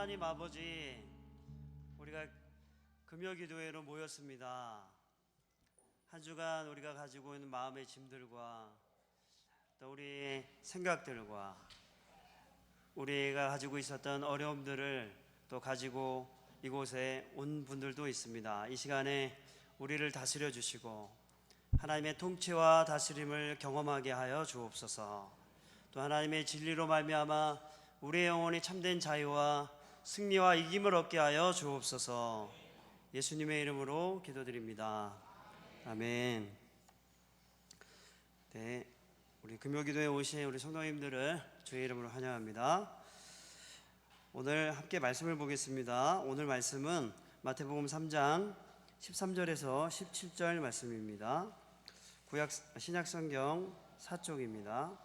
하나님 아버지, 우리가 금요기도회로 모였습니다. 한 주간 우리가 가지고 있는 마음의 짐들과 또 우리의 생각들과 우리가 가지고 있었던 어려움들을 또 가지고 이곳에 온 분들도 있습니다. 이 시간에 우리를 다스려 주시고 하나님의 통치와 다스림을 경험하게 하여 주옵소서. 또 하나님의 진리로 말미암아 우리의 영혼이 참된 자유와 승리와 이김을 얻게 하여 주옵소서. 예수님의 이름으로 기도드립니다. 아멘. 네, 우리 금요기도에 오신 우리 성도님들을 주의 이름으로 환영합니다. 오늘 함께 말씀을 보겠습니다. 오늘 말씀은 마태복음 3장 13절에서 17절 말씀입니다. 신약성경 4쪽입니다.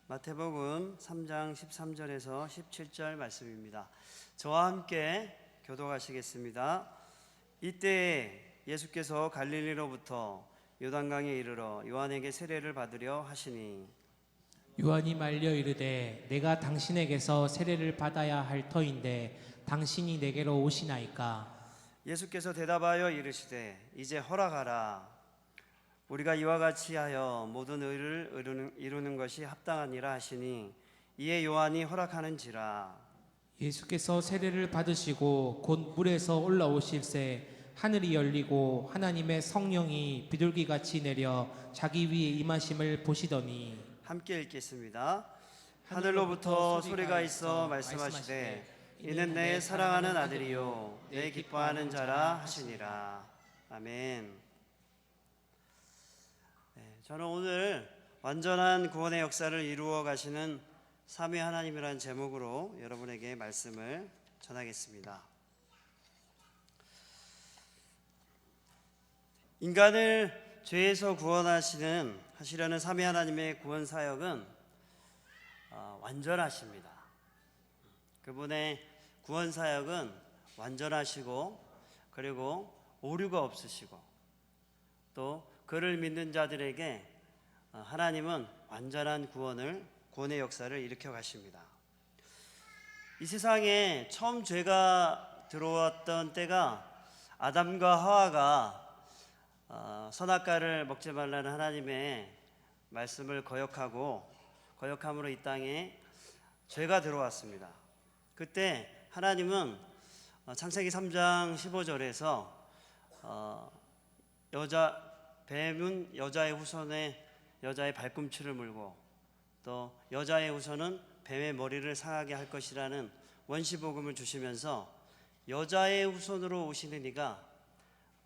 마태복음 3장 13절에서 17절 말씀입니다. 저와 함께 교독하시겠습니다. 이때 예수께서 갈릴리로부터 요단강에 이르러 요한에게 세례를 받으려 하시니 요한이 말려 이르되 내가 당신에게서 세례를 받아야 할 터인데 당신이 내게로 오시나이까? 예수께서 대답하여 이르시되 이제 허락하라. 우리가 이와 같이 하여 모든 의를 이루는 것이 합당하니라 하시니 이에 요한이 허락하는지라. 예수께서 세례를 받으시고 곧 물에서 올라오실새 하늘이 열리고 하나님의 성령이 비둘기같이 내려 자기 위에 임하심을 보시더니 함께 읽겠습니다. 하늘로부터 소리가 있어 말씀하시되 이는 내 사랑하는 아들이요 내 기뻐하는 자라 하시니라. 아멘. 저는 오늘 완전한 구원의 역사를 이루어 가시는 삼위 하나님이라는 제목으로 여러분에게 말씀을 전하겠습니다. 인간을 죄에서 하시려는 삼위 하나님의 구원 사역은 완전하십니다. 그분의 구원 사역은 완전하시고 그리고 오류가 없으시고 또 그를 믿는 자들에게 하나님은 완전한 구원의 역사를 일으켜 가십니다. 이 세상에 처음 죄가 들어왔던 때가 아담과 하와가 선악과를 먹지 말라는 하나님의 말씀을 거역함으로 이 땅에 죄가 들어왔습니다. 그때 하나님은 창세기 3장 15절에서 뱀은 여자의 후손에 여자의 발꿈치를 물고 또 여자의 후손은 뱀의 머리를 상하게 할 것이라는 원시복음을 주시면서 여자의 후손으로 오시는 이가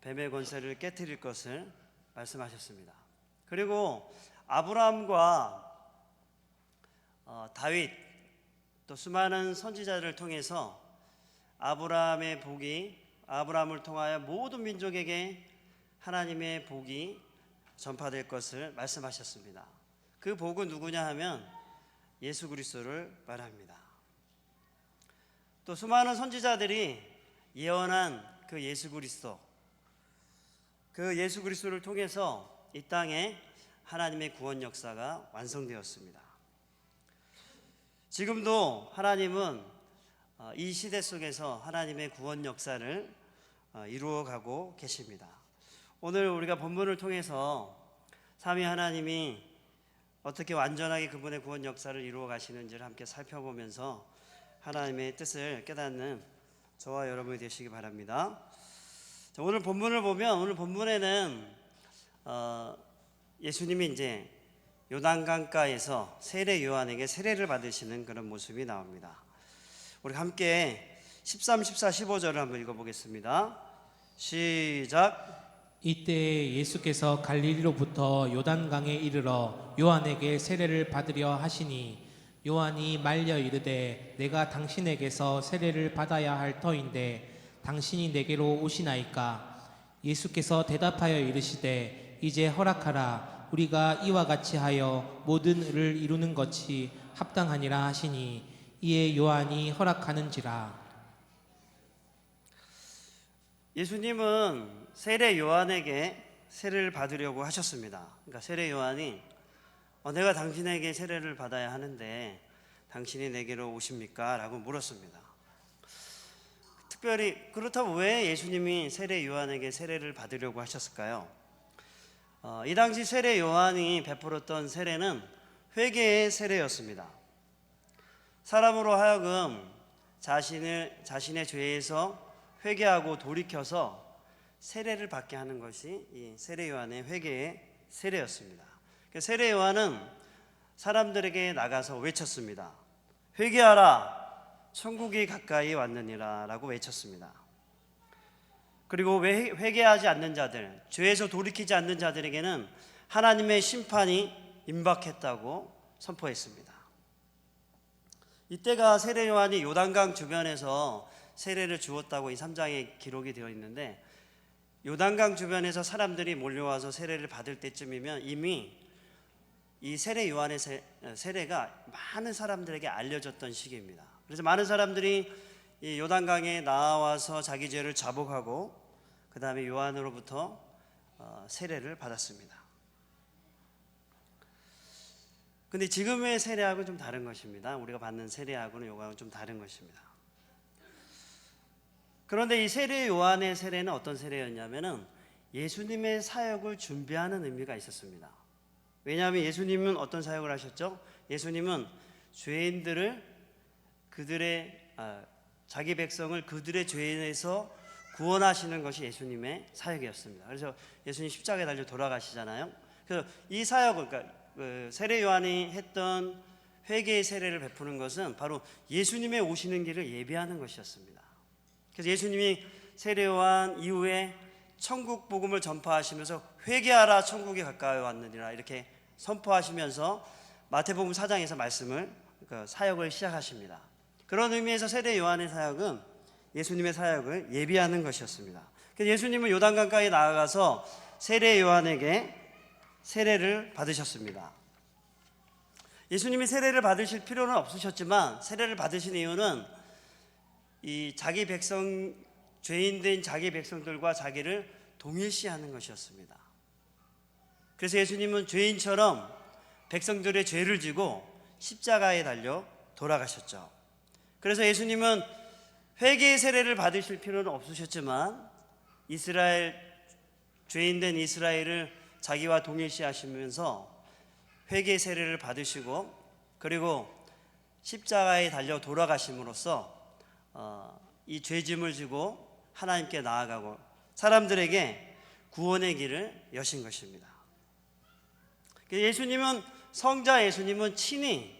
뱀의 권세를 깨뜨릴 것을 말씀하셨습니다. 그리고 아브라함과 다윗 또 수많은 선지자를 통해서 아브라함을 통하여 모든 민족에게 하나님의 복이 전파될 것을 말씀하셨습니다. 그 복은 누구냐 하면 예수 그리스도를 말합니다. 또 수많은 선지자들이 예언한 그 예수 그리스도를 통해서 이 땅에 하나님의 구원 역사가 완성되었습니다. 지금도 하나님은 이 시대 속에서 하나님의 구원 역사를 이루어가고 계십니다. 오늘 우리가 본문을 통해서 삼위 하나님이 어떻게 완전하게 그분의 구원 역사를 이루어 가시는지를 함께 살펴보면서 하나님의 뜻을 깨닫는 저와 여러분이 되시기 바랍니다. 오늘 본문을 보면 오늘 본문에는 예수님이 이제 요단강가에서 세례 요한에게 세례를 받으시는 그런 모습이 나옵니다. 우리 함께 13, 14, 15절을 한번 읽어보겠습니다. 시작. 이때 예수께서 갈릴리로부터 요단강에 이르러 요한에게 세례를 받으려 하시니 요한이 말려 이르되 내가 당신에게서 세례를 받아야 할 터인데 당신이 내게로 오시나이까? 예수께서 대답하여 이르시되 이제 허락하라. 우리가 이와 같이 하여 모든 의를 이루는 것이 합당하니라 하시니 이에 요한이 허락하는지라. 예수님은 세례 요한에게 세례를 받으려고 하셨습니다. 그러니까 세례 요한이 내가 당신에게 세례를 받아야 하는데 당신이 내게로 오십니까? 라고 물었습니다. 특별히 그렇다면 왜 예수님이 세례 요한에게 세례를 받으려고 하셨을까요? 이 당시 세례 요한이 베풀었던 세례는 회개의 세례였습니다. 사람으로 하여금 자신의 죄에서 회개하고 돌이켜서 세례를 받게 하는 것이 이 세례 요한의 회개의 세례였습니다. 세례 요한은 사람들에게 나가서 외쳤습니다. 회개하라, 천국이 가까이 왔느니라 라고 외쳤습니다. 그리고 회개하지 않는 자들, 죄에서 돌이키지 않는 자들에게는 하나님의 심판이 임박했다고 선포했습니다. 이때가 세례 요한이 요단강 주변에서 세례를 주었다고 이 3장에 기록이 되어 있는데, 요단강 주변에서 사람들이 몰려와서 세례를 받을 때쯤이면 이미 이 세례 요한의 세례가 많은 사람들에게 알려졌던 시기입니다. 그래서 많은 사람들이 이 요단강에 나와서 자기 죄를 자복하고 그 다음에 요한으로부터 세례를 받았습니다. 근데 지금의 세례하고는 좀 다른 것입니다. 우리가 받는 세례하고는 요거하고는 좀 다른 것입니다. 그런데 이 세례 요한의 세례는 어떤 세례였냐면은 예수님의 사역을 준비하는 의미가 있었습니다. 왜냐하면 예수님은 어떤 사역을 하셨죠? 예수님은 죄인들을 자기 백성을 그들의 죄에서 구원하시는 것이 예수님의 사역이었습니다. 그래서 예수님 십자가에 달려 돌아가시잖아요. 그래서 이 사역을, 그러니까 세례 요한이 했던 회개의 세례를 베푸는 것은 바로 예수님의 오시는 길을 예비하는 것이었습니다. 그래서 예수님이 세례 요한 이후에 천국 복음을 전파하시면서 회개하라, 천국이 가까이 왔느니라 이렇게 선포하시면서 마태복음 4장에서 사역을 시작하십니다. 그런 의미에서 세례 요한의 사역은 예수님의 사역을 예비하는 것이었습니다. 그래서 예수님은 요단강가에 나아가서 세례 요한에게 세례를 받으셨습니다. 예수님이 세례를 받으실 필요는 없으셨지만 세례를 받으신 이유는 이 자기 백성, 죄인된 자기 백성들과 자기를 동일시하는 것이었습니다. 그래서 예수님은 죄인처럼 백성들의 죄를 지고 십자가에 달려 돌아가셨죠. 그래서 예수님은 회개의 세례를 받으실 필요는 없으셨지만 죄인된 이스라엘을 자기와 동일시하시면서 회개의 세례를 받으시고 그리고 십자가에 달려 돌아가심으로써 이 죄짐을 지고 하나님께 나아가고 사람들에게 구원의 길을 여신 것입니다. 성자 예수님은 친히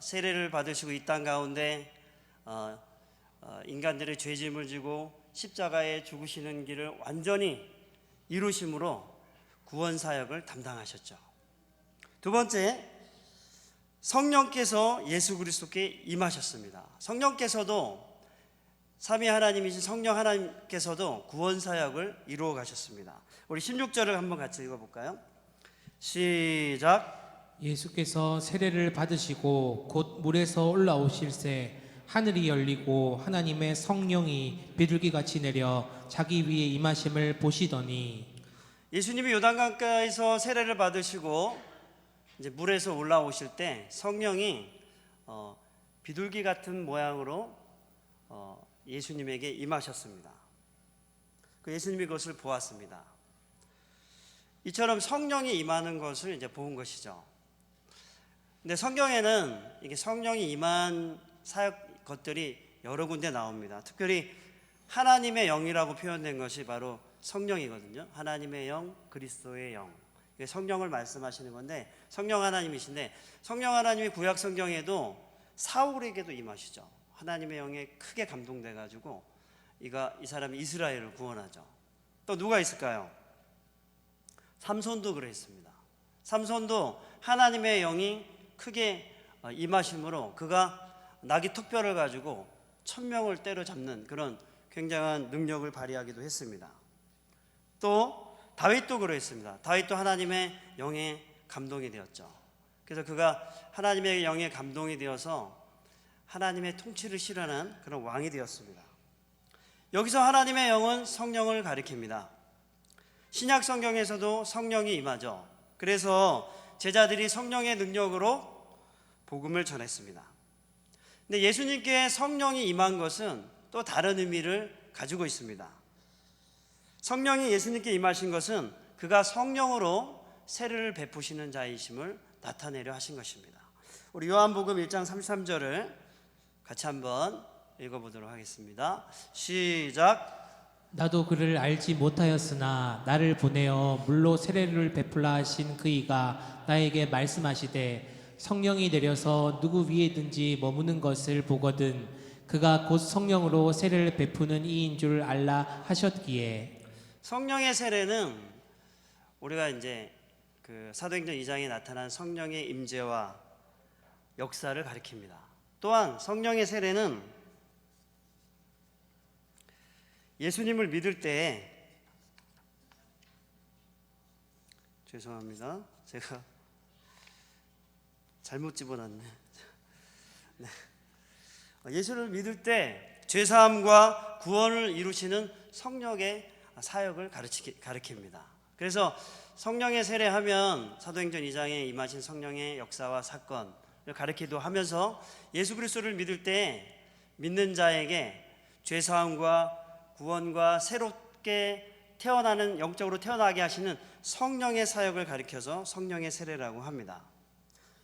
세례를 받으시고 이 땅 가운데 인간들의 죄짐을 지고 십자가에 죽으시는 길을 완전히 이루심으로 구원 사역을 담당하셨죠. 두 번째, 성령께서 예수 그리스도께 임하셨습니다. 성령께서도 삼위 하나님이신 성령 하나님께서도 구원 사역을 이루어 가셨습니다. 우리 16절을 한번 같이 읽어볼까요? 시작. 예수께서 세례를 받으시고 곧 물에서 올라오실새 하늘이 열리고 하나님의 성령이 비둘기같이 내려 자기 위에 임하심을 보시더니, 예수님이 요단강가에서 세례를 받으시고 이제 물에서 올라오실 때 성령이 비둘기 같은 모양으로 예수님에게 임하셨습니다. 예수님이 그것을 보았습니다. 이처럼 성령이 임하는 것을 이제 본 것이죠. 근데 성경에는 이게 성령이 임한 사역 것들이 여러 군데 나옵니다. 특별히 하나님의 영이라고 표현된 것이 바로 성령이거든요. 하나님의 영, 그리스도의 영. 성령을 말씀하시는 건데 성령 하나님이신데 성령 하나님이 구약 성경에도 사울에게도 임하시죠. 하나님의 영에 크게 감동돼 가지고 이 사람이 이스라엘을 구원하죠. 또 누가 있을까요? 삼손도 그랬습니다. 삼손도 하나님의 영이 크게 임하심으로 그가 나귀 턱뼈를 가지고 1000명을 때려잡는 그런 굉장한 능력을 발휘하기도 했습니다. 또 다윗도 그랬습니다. 다윗도 하나님의 영에 감동이 되었죠. 그래서 그가 하나님의 영에 감동이 되어서 하나님의 통치를 실현한 그런 왕이 되었습니다. 여기서 하나님의 영은 성령을 가리킵니다. 신약 성경에서도 성령이 임하죠. 그래서 제자들이 성령의 능력으로 복음을 전했습니다. 근데 예수님께 성령이 임한 것은 또 다른 의미를 가지고 있습니다. 성령이 예수님께 임하신 것은 그가 성령으로 세례를 베푸시는 자이심을 나타내려 하신 것입니다. 우리 요한복음 1장 33절을 같이 한번 읽어보도록 하겠습니다. 시작. 나도 그를 알지 못하였으나 나를 보내어 물로 세례를 베풀라 하신 그이가 나에게 말씀하시되 성령이 내려서 누구 위에든지 머무는 것을 보거든 그가 곧 성령으로 세례를 베푸는 이인 줄 알라 하셨기에. 성령의 세례는 우리가 이제 그 사도행전 2장에 나타난 성령의 임재와 역사를 가리킵니다. 또한 성령의 세례는 예수님을 믿을 때에, 죄송합니다. 제가 잘못 집어놨네. 네. 예수를 믿을 때 죄사함과 구원을 이루시는 성령의 사역을 가리킵니다. 그래서 성령의 세례하면 사도행전 2장에 임하신 성령의 역사와 사건을 가리키기도 하면서 예수 그리스도를 믿을 때 믿는 자에게 죄사함과 구원과 새롭게 태어나는, 영적으로 태어나게 하시는 성령의 사역을 가리켜서 성령의 세례라고 합니다.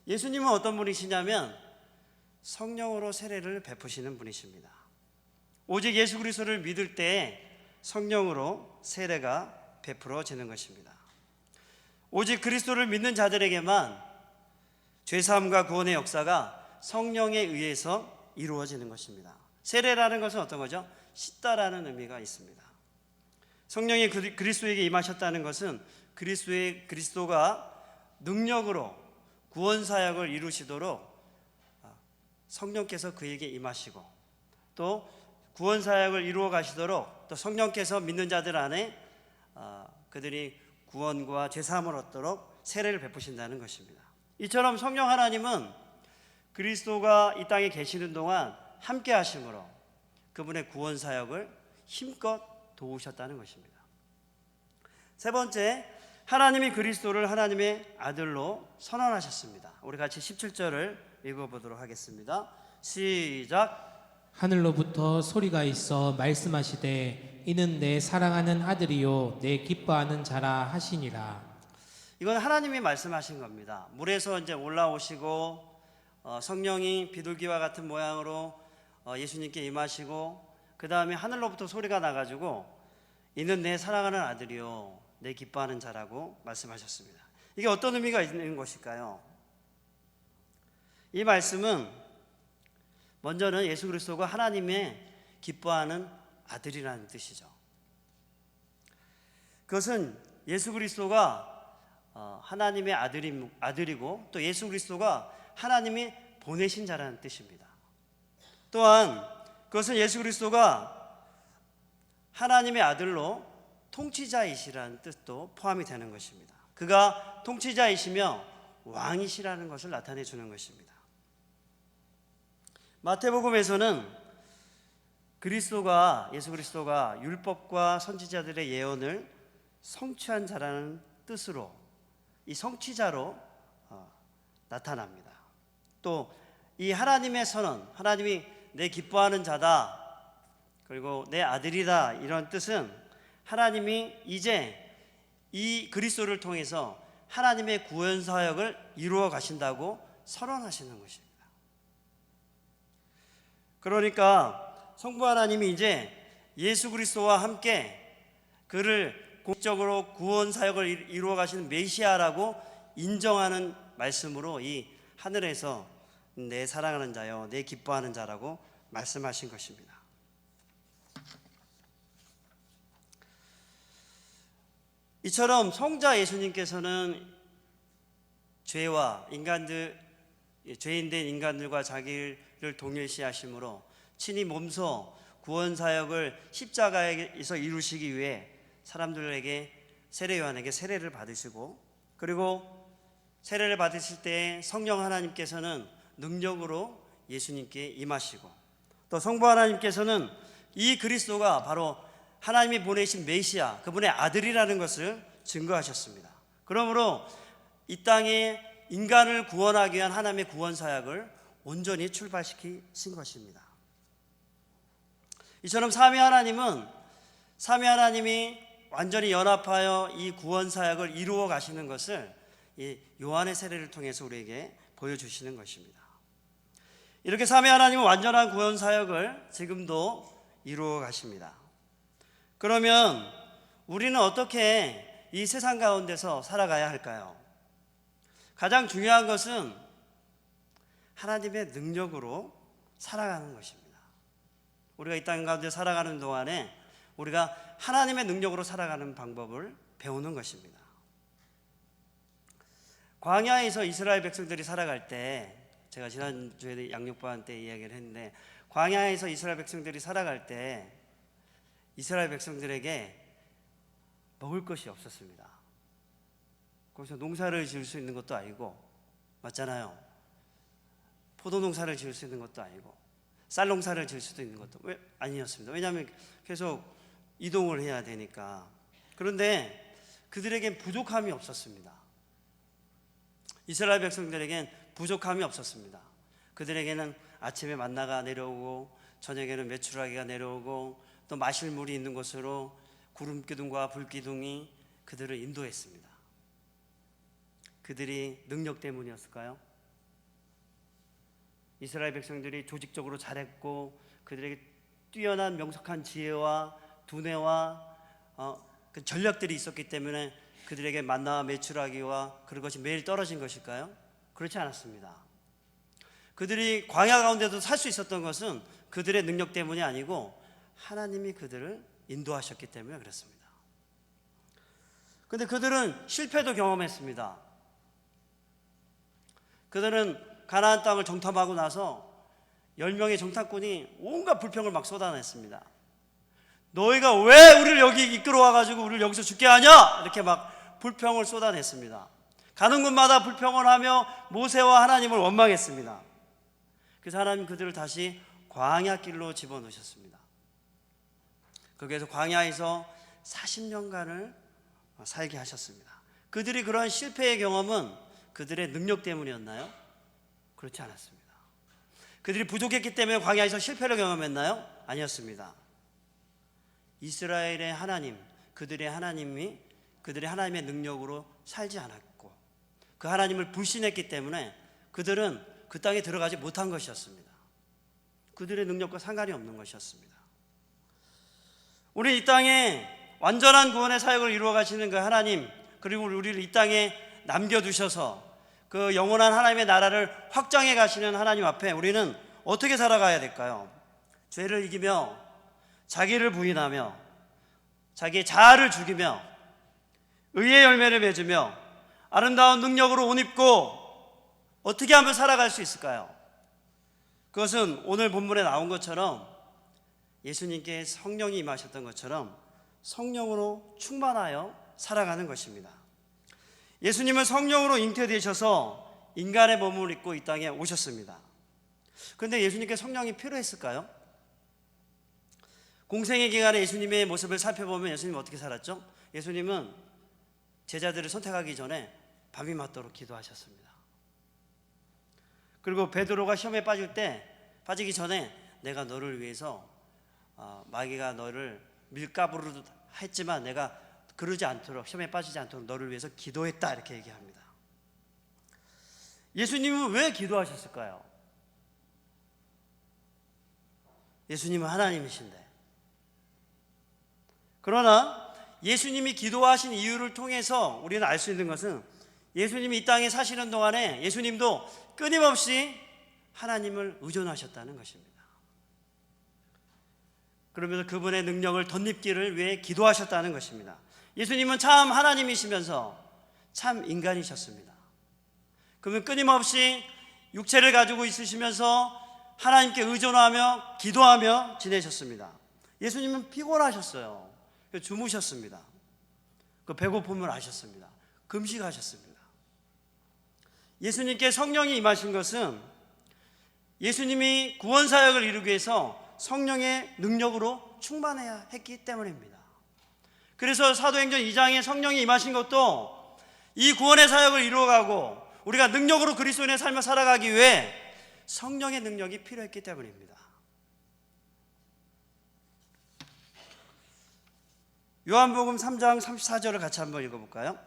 예수님은 어떤 분이시냐면 성령으로 세례를 베푸시는 분이십니다. 오직 예수 그리스도를 믿을 때 성령으로 세례가 베풀어지는 것입니다. 오직 그리스도를 믿는 자들에게만 죄사함과 구원의 역사가 성령에 의해서 이루어지는 것입니다. 세례라는 것은 어떤 거죠? 씻다라는 의미가 있습니다. 성령이 그리스도에게 임하셨다는 것은 그리스도가 능력으로 구원 사역을 이루시도록 성령께서 그에게 임하시고 또 구원 사역을 이루어 가시도록 또 성령께서 믿는 자들 안에 그들이 구원과 죄사함을 얻도록 세례를 베푸신다는 것입니다. 이처럼 성령 하나님은 그리스도가 이 땅에 계시는 동안 함께 하심으로 그분의 구원 사역을 힘껏 도우셨다는 것입니다. 세 번째, 하나님이 그리스도를 하나님의 아들로 선언하셨습니다. 우리 같이 17절을 읽어보도록 하겠습니다. 시작. 하늘로부터 소리가 있어 말씀하시되 이는 내 사랑하는 아들이요 내 기뻐하는 자라 하시니라. 이건 하나님이 말씀하신 겁니다. 물에서 이제 올라오시고 성령이 비둘기와 같은 모양으로 예수님께 임하시고 그 다음에 하늘로부터 소리가 나가지고 이는 내 사랑하는 아들이요 내 기뻐하는 자라고 말씀하셨습니다. 이게 어떤 의미가 있는 것일까요? 이 말씀은 먼저는 예수 그리스도가 하나님의 기뻐하는 아들이라는 뜻이죠. 그것은 예수 그리스도가 하나님의 아들이고 또 예수 그리스도가 하나님이 보내신 자라는 뜻입니다. 또한 그것은 예수 그리스도가 하나님의 아들로 통치자이시라는 뜻도 포함이 되는 것입니다. 그가 통치자이시며 왕이시라는 것을 나타내 주는 것입니다. 마태복음에서는 예수 그리스도가 율법과 선지자들의 예언을 성취한 자라는 뜻으로 이 성취자로 나타납니다. 또 이 하나님의 선언, 하나님이 내 기뻐하는 자다 그리고 내 아들이다 이런 뜻은 하나님이 이제 이 그리스도를 통해서 하나님의 구원 사역을 이루어 가신다고 선언하시는 것입니다. 그러니까 성부 하나님이 이제 예수 그리스도와 함께 그를 공적으로 구원 사역을 이루어 가시는 메시아라고 인정하는 말씀으로 이 하늘에서 내 사랑하는 자여 내 기뻐하는 자라고 말씀하신 것입니다. 이처럼 성자 예수님께서는 죄인된 인간들과 자기를 동일시하심으로 친히 몸소 구원 사역을 십자가에서 이루시기 위해 사람들에게 세례요한에게 세례를 받으시고 그리고 세례를 받으실 때 성령 하나님께서는 능력으로 예수님께 임하시고 또 성부 하나님께서는 이 그리스도가 바로 하나님이 보내신 메시아 그분의 아들이라는 것을 증거하셨습니다. 그러므로 이 땅에 인간을 구원하기 위한 하나님의 구원 사역을 온전히 출발시키신 것입니다. 이처럼 삼위 하나님이 완전히 연합하여 이 구원 사역을 이루어 가시는 것을 이 요한의 세례를 통해서 우리에게 보여주시는 것입니다. 이렇게 삼위 하나님은 완전한 구원 사역을 지금도 이루어 가십니다. 그러면 우리는 어떻게 이 세상 가운데서 살아가야 할까요? 가장 중요한 것은 하나님의 능력으로 살아가는 것입니다. 우리가 이 땅 가운데 살아가는 동안에 우리가 하나님의 능력으로 살아가는 방법을 배우는 것입니다. 광야에서 이스라엘 백성들이 살아갈 때, 제가 지난주에 양육반 때 이야기를 했는데, 광야에서 이스라엘 백성들이 살아갈 때 이스라엘 백성들에게 먹을 것이 없었습니다. 거기서 농사를 지을 수 있는 것도 아니고, 맞잖아요. 포도 농사를 지을 수 있는 것도 아니고, 쌀 농사를 지을 수도 있는 것도 아니었습니다. 왜냐하면 계속 이동을 해야 되니까. 그런데 그들에겐 부족함이 없었습니다. 이스라엘 백성들에겐 부족함이 없었습니다. 그들에게는 아침에 만나가 내려오고 저녁에는 메추라기가 내려오고 또 마실 물이 있는 곳으로 구름 기둥과 불 기둥이 그들을 인도했습니다. 그들이 능력 때문이었을까요? 이스라엘 백성들이 조직적으로 잘했고 그들에게 뛰어난 명석한 지혜와 두뇌와 그 전략들이 있었기 때문에 그들에게 만나와 메추라기와 그런 것이 매일 떨어진 것일까요? 그렇지 않았습니다. 그들이 광야 가운데도 살 수 있었던 것은 그들의 능력 때문이 아니고 하나님이 그들을 인도하셨기 때문에 그렇습니다. 그런데 그들은 실패도 경험했습니다. 그들은 가나안 땅을 정탐하고 나서 10명의 정탐꾼이 온갖 불평을 막 쏟아냈습니다. 너희가 왜 우리를 여기 이끌어와가지고 우리를 여기서 죽게 하냐? 이렇게 막 불평을 쏟아냈습니다. 가는 곳마다 불평을 하며 모세와 하나님을 원망했습니다. 그래서 하나님 그들을 다시 광야길로 집어넣으셨습니다. 거기에서 광야에서 40년간을 살게 하셨습니다. 그들이 그러한 실패의 경험은 그들의 능력 때문이었나요? 그렇지 않았습니다. 그들이 부족했기 때문에 광야에서 실패를 경험했나요? 아니었습니다. 이스라엘의 하나님, 그들의 하나님의 능력으로 살지 않았고 그 하나님을 불신했기 때문에 그들은 그 땅에 들어가지 못한 것이었습니다. 그들의 능력과 상관이 없는 것이었습니다. 우리 이 땅에 완전한 구원의 사역을 이루어 가시는 그 하나님, 그리고 우리를 이 땅에 남겨두셔서 그 영원한 하나님의 나라를 확장해 가시는 하나님 앞에 우리는 어떻게 살아가야 될까요? 죄를 이기며 자기를 부인하며 자기의 자아를 죽이며 의의 열매를 맺으며 아름다운 능력으로 옷 입고 어떻게 하면 살아갈 수 있을까요? 그것은 오늘 본문에 나온 것처럼 예수님께 성령이 임하셨던 것처럼 성령으로 충만하여 살아가는 것입니다. 예수님은 성령으로 잉태되셔서 인간의 몸을 입고 이 땅에 오셨습니다. 그런데 예수님께 성령이 필요했을까요? 공생의 기간에 예수님의 모습을 살펴보면 예수님은 어떻게 살았죠? 예수님은 제자들을 선택하기 전에 밤이 맞도록 기도하셨습니다. 그리고 베드로가 시험에 빠지기 전에 내가 너를 위해서 마귀가 너를 밀가부르듯 했지만 내가 그러지 않도록, 시험에 빠지지 않도록 너를 위해서 기도했다, 이렇게 얘기합니다. 예수님은 왜 기도하셨을까요? 예수님은 하나님이신데. 그러나 예수님이 기도하신 이유를 통해서 우리는 알 수 있는 것은 예수님이 이 땅에 사시는 동안에 예수님도 끊임없이 하나님을 의존하셨다는 것입니다. 그러면서 그분의 능력을 덧입기를 위해 기도하셨다는 것입니다. 예수님은 참 하나님이시면서 참 인간이셨습니다. 그러면 끊임없이 육체를 가지고 있으시면서 하나님께 의존하며 기도하며 지내셨습니다. 예수님은 피곤하셨어요. 주무셨습니다. 그 배고픔을 아셨습니다. 금식하셨습니다. 예수님께 성령이 임하신 것은 예수님이 구원 사역을 이루기 위해서 성령의 능력으로 충만해야 했기 때문입니다. 그래서 사도행전 2장에 성령이 임하신 것도 이 구원의 사역을 이루어가고 우리가 능력으로 그리스도인의 삶을 살아가기 위해 성령의 능력이 필요했기 때문입니다. 요한복음 3장 34절을 같이 한번 읽어볼까요?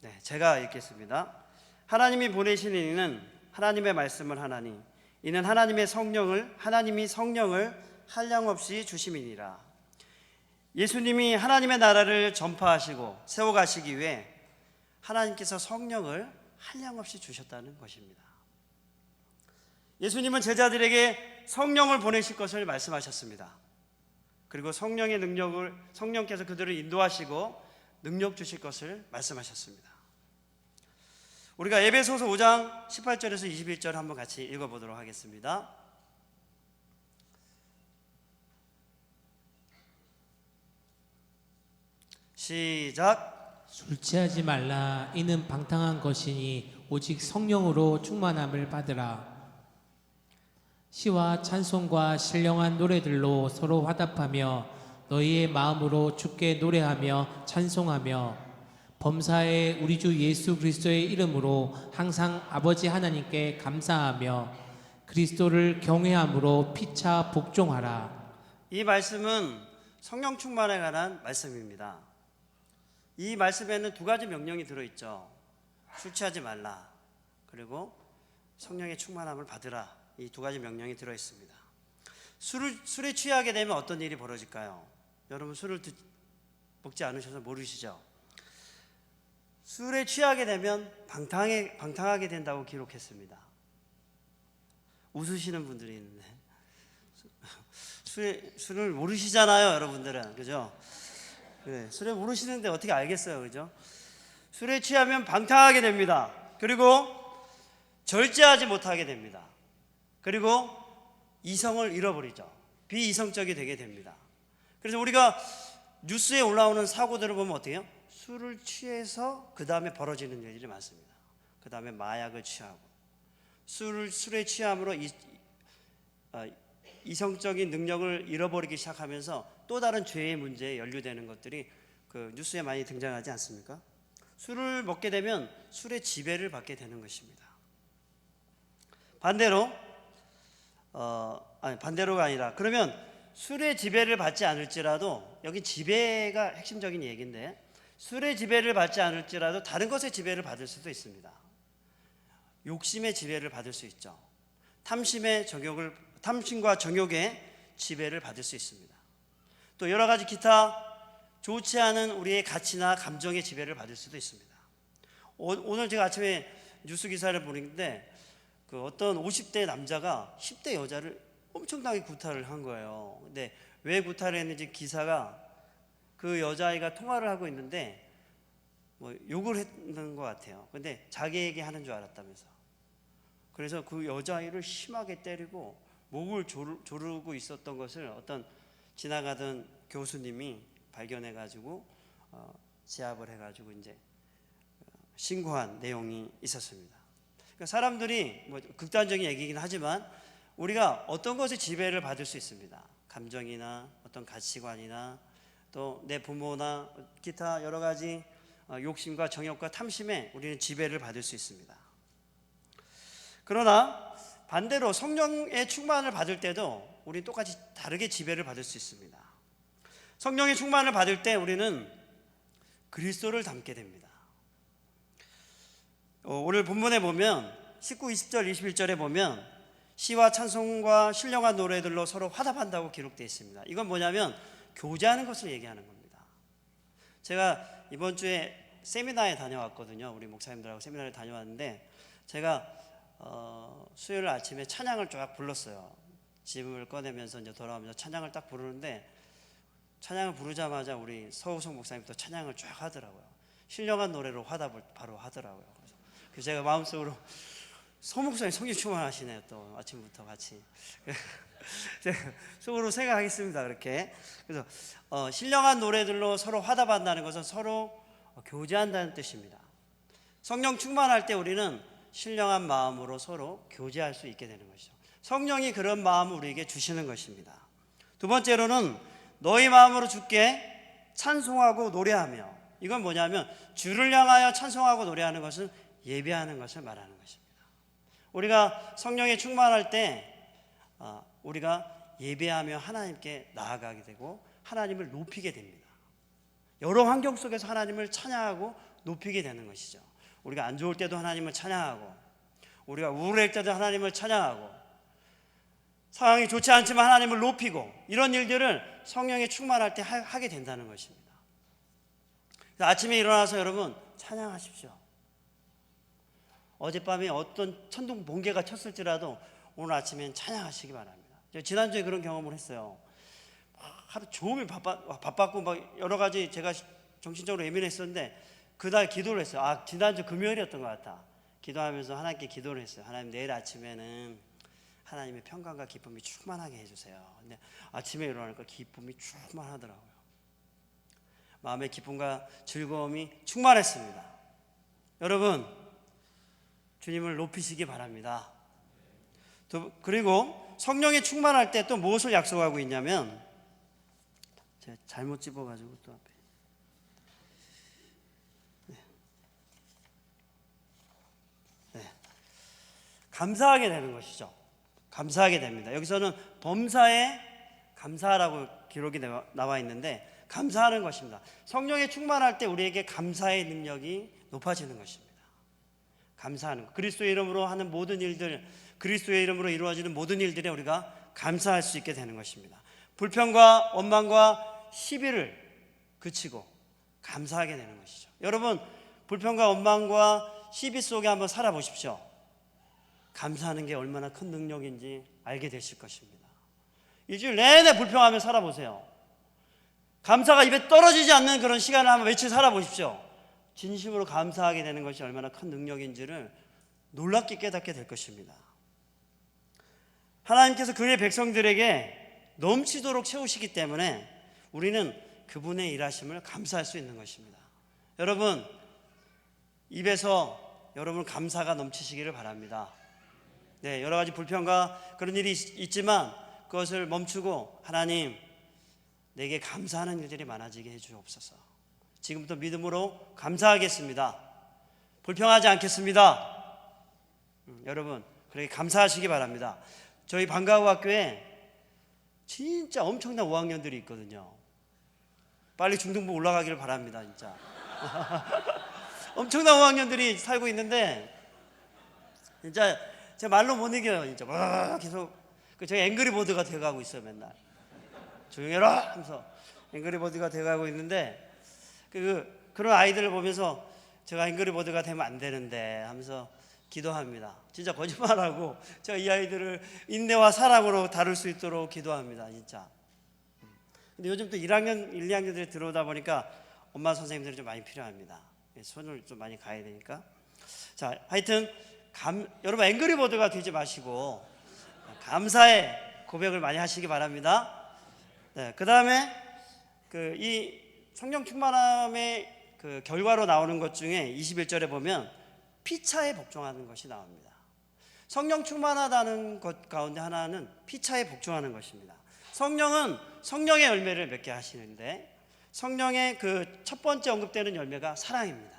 네, 제가 읽겠습니다. 하나님이 보내신 이는 하나님의 말씀을 하나니 이는 하나님이 성령을 한량없이 주심이니라. 예수님이 하나님의 나라를 전파하시고 세워가시기 위해 하나님께서 성령을 한량없이 주셨다는 것입니다. 예수님은 제자들에게 성령을 보내실 것을 말씀하셨습니다. 그리고 성령께서 그들을 인도하시고 능력 주실 것을 말씀하셨습니다. 우리가 에베소서 5장 18절에서 21절 한번 같이 읽어보도록 하겠습니다. 시작. 술 취하지 말라. 이는 방탕한 것이니 오직 성령으로 충만함을 받으라. 시와 찬송과 신령한 노래들로 서로 화답하며 너희의 마음으로 주께 노래하며 찬송하며 범사에 우리 주 예수 그리스도의 이름으로 항상 아버지 하나님께 감사하며 그리스도를 경외함으로 피차 복종하라. 이 말씀은 성령 충만에 관한 말씀입니다. 이 말씀에는 두 가지 명령이 들어있죠. 술 취하지 말라, 그리고 성령의 충만함을 받으라. 이 두 가지 명령이 들어있습니다. 술에 취하게 되면 어떤 일이 벌어질까요? 여러분 술을 먹지 않으셔서 모르시죠? 술에 취하게 되면 방탕하게 된다고 기록했습니다. 웃으시는 분들이 있는데 술을 모르시잖아요, 여러분들은. 그죠? 그래, 술을 모르시는데 어떻게 알겠어요, 그죠? 술에 취하면 방탕하게 됩니다. 그리고 절제하지 못하게 됩니다. 그리고 이성을 잃어버리죠. 비이성적이 되게 됩니다. 그래서 우리가 뉴스에 올라오는 사고들을 보면 어때요? 술을 취해서 그 다음에 벌어지는 일이 많습니다. 그 다음에 마약을 취하고 술에 취함으로 이성적인 능력을 잃어버리기 시작하면서 또 다른 죄의 문제에 연루되는 것들이 그 뉴스에 많이 등장하지 않습니까? 술을 먹게 되면 술의 지배를 받게 되는 것입니다. 반대로가 아니라, 그러면 술의 지배를 받지 않을지라도, 여기 지배가 핵심적인 얘기인데, 술의 지배를 받지 않을지라도 다른 것의 지배를 받을 수도 있습니다. 욕심의 지배를 받을 수 있죠. 탐심과 정욕의 지배를 받을 수 있습니다. 또 여러 가지 기타 좋지 않은 우리의 가치나 감정의 지배를 받을 수도 있습니다. 오늘 제가 아침에 뉴스 기사를 보는데 그 어떤 50대 남자가 10대 여자를 엄청나게 구타를 한 거예요. 근데 왜 구타를 했는지, 기사가 그 여자아이가 통화를 하고 있는데 뭐 욕을 했는 것 같아요. 근데 자기에게 하는 줄 알았다면서. 그래서 그 여자아이를 심하게 때리고 목을 조르고 있었던 것을 어떤 지나가던 교수님이 발견해가지고 제압을 해가지고 이제 신고한 내용이 있었습니다. 그러니까 사람들이 뭐 극단적인 얘기이긴 하지만 우리가 어떤 것에 지배를 받을 수 있습니다. 감정이나 어떤 가치관이나 또 내 부모나 기타 여러 가지 욕심과 정욕과 탐심에 우리는 지배를 받을 수 있습니다. 그러나 반대로 성령의 충만을 받을 때도 우리는 똑같이 다르게 지배를 받을 수 있습니다. 성령의 충만을 받을 때 우리는 그리스도를 닮게 됩니다. 오늘 본문에 보면 19, 20절, 21절에 보면 시와 찬송과 신령한 노래들로 서로 화답한다고 기록되어 있습니다. 이건 뭐냐면 교제하는 것을 얘기하는 겁니다. 제가 이번 주에 세미나에 다녀왔거든요. 우리 목사님들하고 세미나를 다녀왔는데 제가 수요일 아침에 찬양을 쫙 불렀어요. 집을 꺼내면서 이제 돌아오면서 찬양을 딱 부르는데, 찬양을 부르자마자 우리 서우성 목사님도 찬양을 쫙 하더라고요. 신령한 노래로 화답을 바로 하더라고요. 그래서 제가 마음속으로 서 목사님 성령 충만하시네요. 또 아침부터 같이 제가 속으로 생각하겠습니다. 그렇게. 그래서 신령한 노래들로 서로 화답한다는 것은 서로 교제한다는 뜻입니다. 성령 충만할 때 우리는 신령한 마음으로 서로 교제할 수 있게 되는 것이죠. 성령이 그런 마음을 우리에게 주시는 것입니다. 두 번째로는 너희 마음으로 주께 찬송하고 노래하며. 이건 뭐냐면 주를 향하여 찬송하고 노래하는 것은 예배하는 것을 말하는 것입니다. 우리가 성령에 충만할 때 우리가 예배하며 하나님께 나아가게 되고 하나님을 높이게 됩니다. 여러 환경 속에서 하나님을 찬양하고 높이게 되는 것이죠. 우리가 안 좋을 때도 하나님을 찬양하고, 우리가 우울할 때도 하나님을 찬양하고, 상황이 좋지 않지만 하나님을 높이고, 이런 일들을 성령에 충만할 때 하게 된다는 것입니다. 아침에 일어나서 여러분 찬양하십시오. 어젯밤에 어떤 천둥 번개가 쳤을지라도 오늘 아침엔 찬양하시기 바랍니다. 제가 지난주에 그런 경험을 했어요. 하루 종일 바빴고 막 여러 가지 제가 정신적으로 예민했었는데 그날 기도를 했어요. 지난주 금요일이었던 것 같아. 기도하면서 하나님께 기도를 했어요. 하나님, 내일 아침에는 하나님의 평강과 기쁨이 충만하게 해주세요. 근데 아침에 일어나니까 기쁨이 충만하더라고요. 마음의 기쁨과 즐거움이 충만했습니다. 여러분, 주님을 높이시기 바랍니다. 그리고 성령에 충만할 때 또 무엇을 약속하고 있냐면, 제가 잘못 집어가지고 또 앞에 감사하게 되는 것이죠. 감사하게 됩니다. 여기서는 범사에 감사하라고 기록이 나와 있는데 감사하는 것입니다. 성령에 충만할 때 우리에게 감사의 능력이 높아지는 것입니다. 감사하는 것. 그리스도의 이름으로 하는 모든 일들, 그리스도의 이름으로 이루어지는 모든 일들에 우리가 감사할 수 있게 되는 것입니다. 불평과 원망과 시비를 그치고 감사하게 되는 것이죠. 여러분, 불평과 원망과 시비 속에 한번 살아보십시오. 감사하는 게 얼마나 큰 능력인지 알게 되실 것입니다. 일주일 내내 불평하며 살아보세요. 감사가 입에 떨어지지 않는 그런 시간을 한번 며칠 살아보십시오. 진심으로 감사하게 되는 것이 얼마나 큰 능력인지를 놀랍게 깨닫게 될 것입니다. 하나님께서 그의 백성들에게 넘치도록 채우시기 때문에 우리는 그분의 일하심을 감사할 수 있는 것입니다. 여러분, 입에서 여러분 감사가 넘치시기를 바랍니다. 네, 여러 가지 불평과 그런 일이 있지만 그것을 멈추고 하나님, 내게 감사하는 일들이 많아지게 해주옵소서. 지금부터 믿음으로 감사하겠습니다. 불평하지 않겠습니다. 여러분, 그렇게 감사하시기 바랍니다. 저희 방과후 학교에 진짜 엄청난 5학년들이 있거든요. 빨리 중등부 올라가기를 바랍니다, 진짜. 엄청난 5학년들이 살고 있는데 진짜 제 말로 못 이겨요. 진짜 계속 저희 앵그리버드가 돼가고 있어요. 맨날 조용해라 하면서 앵그리버드가 돼가고 있는데 그런 아이들을 보면서 제가 앵그리버드가 되면 안 되는데 하면서 기도합니다. 진짜 거짓말하고 제가 이 아이들을 인내와 사랑으로 다룰 수 있도록 기도합니다. 진짜. 근데 요즘 또 1학년, 1, 2학년들이 들어오다 보니까 엄마 선생님들이 좀 많이 필요합니다. 손을 좀 많이 가야 되니까. 자, 하여튼 여러분 앵그리버드가 되지 마시고 감사의 고백을 많이 하시기 바랍니다. 네, 그 다음에 이 성령 충만함의 그 결과로 나오는 것 중에 21절에 보면 피차에 복종하는 것이 나옵니다. 성령 충만하다는 것 가운데 하나는 피차에 복종하는 것입니다. 성령은 성령의 열매를 맺게 하시는데 성령의 그 첫 번째 언급되는 열매가 사랑입니다.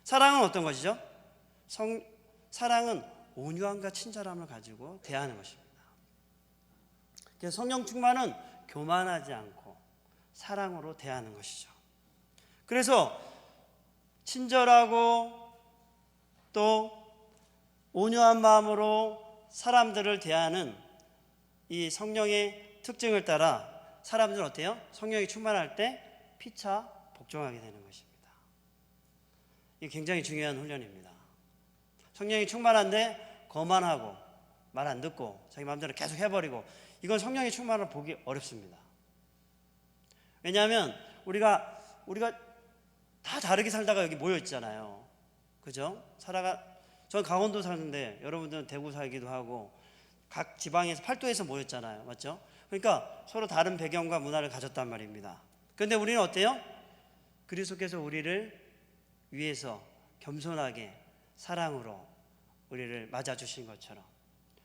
사랑은 어떤 것이죠? 사랑은 온유함과 친절함을 가지고 대하는 것입니다. 그래서 성령 충만은 교만하지 않고 사랑으로 대하는 것이죠. 그래서 친절하고 또 온유한 마음으로 사람들을 대하는 이 성령의 특징을 따라 사람들은 어때요? 성령이 충만할 때 피차 복종하게 되는 것입니다. 이게 굉장히 중요한 훈련입니다. 성령이 충만한데 거만하고 말 안 듣고 자기 마음대로 계속 해버리고 이건 성령의 충만을 보기 어렵습니다. 왜냐하면 우리가 다 다르게 살다가 여기 모여 있잖아요. 그죠? 전 강원도 사는데 여러분들은 대구 살기도 하고 각 지방에서 팔도에서 모였잖아요. 맞죠? 그러니까 서로 다른 배경과 문화를 가졌단 말입니다. 그런데 우리는 어때요? 그리스도께서 우리를 위해서 겸손하게 사랑으로 우리를 맞아주신 것처럼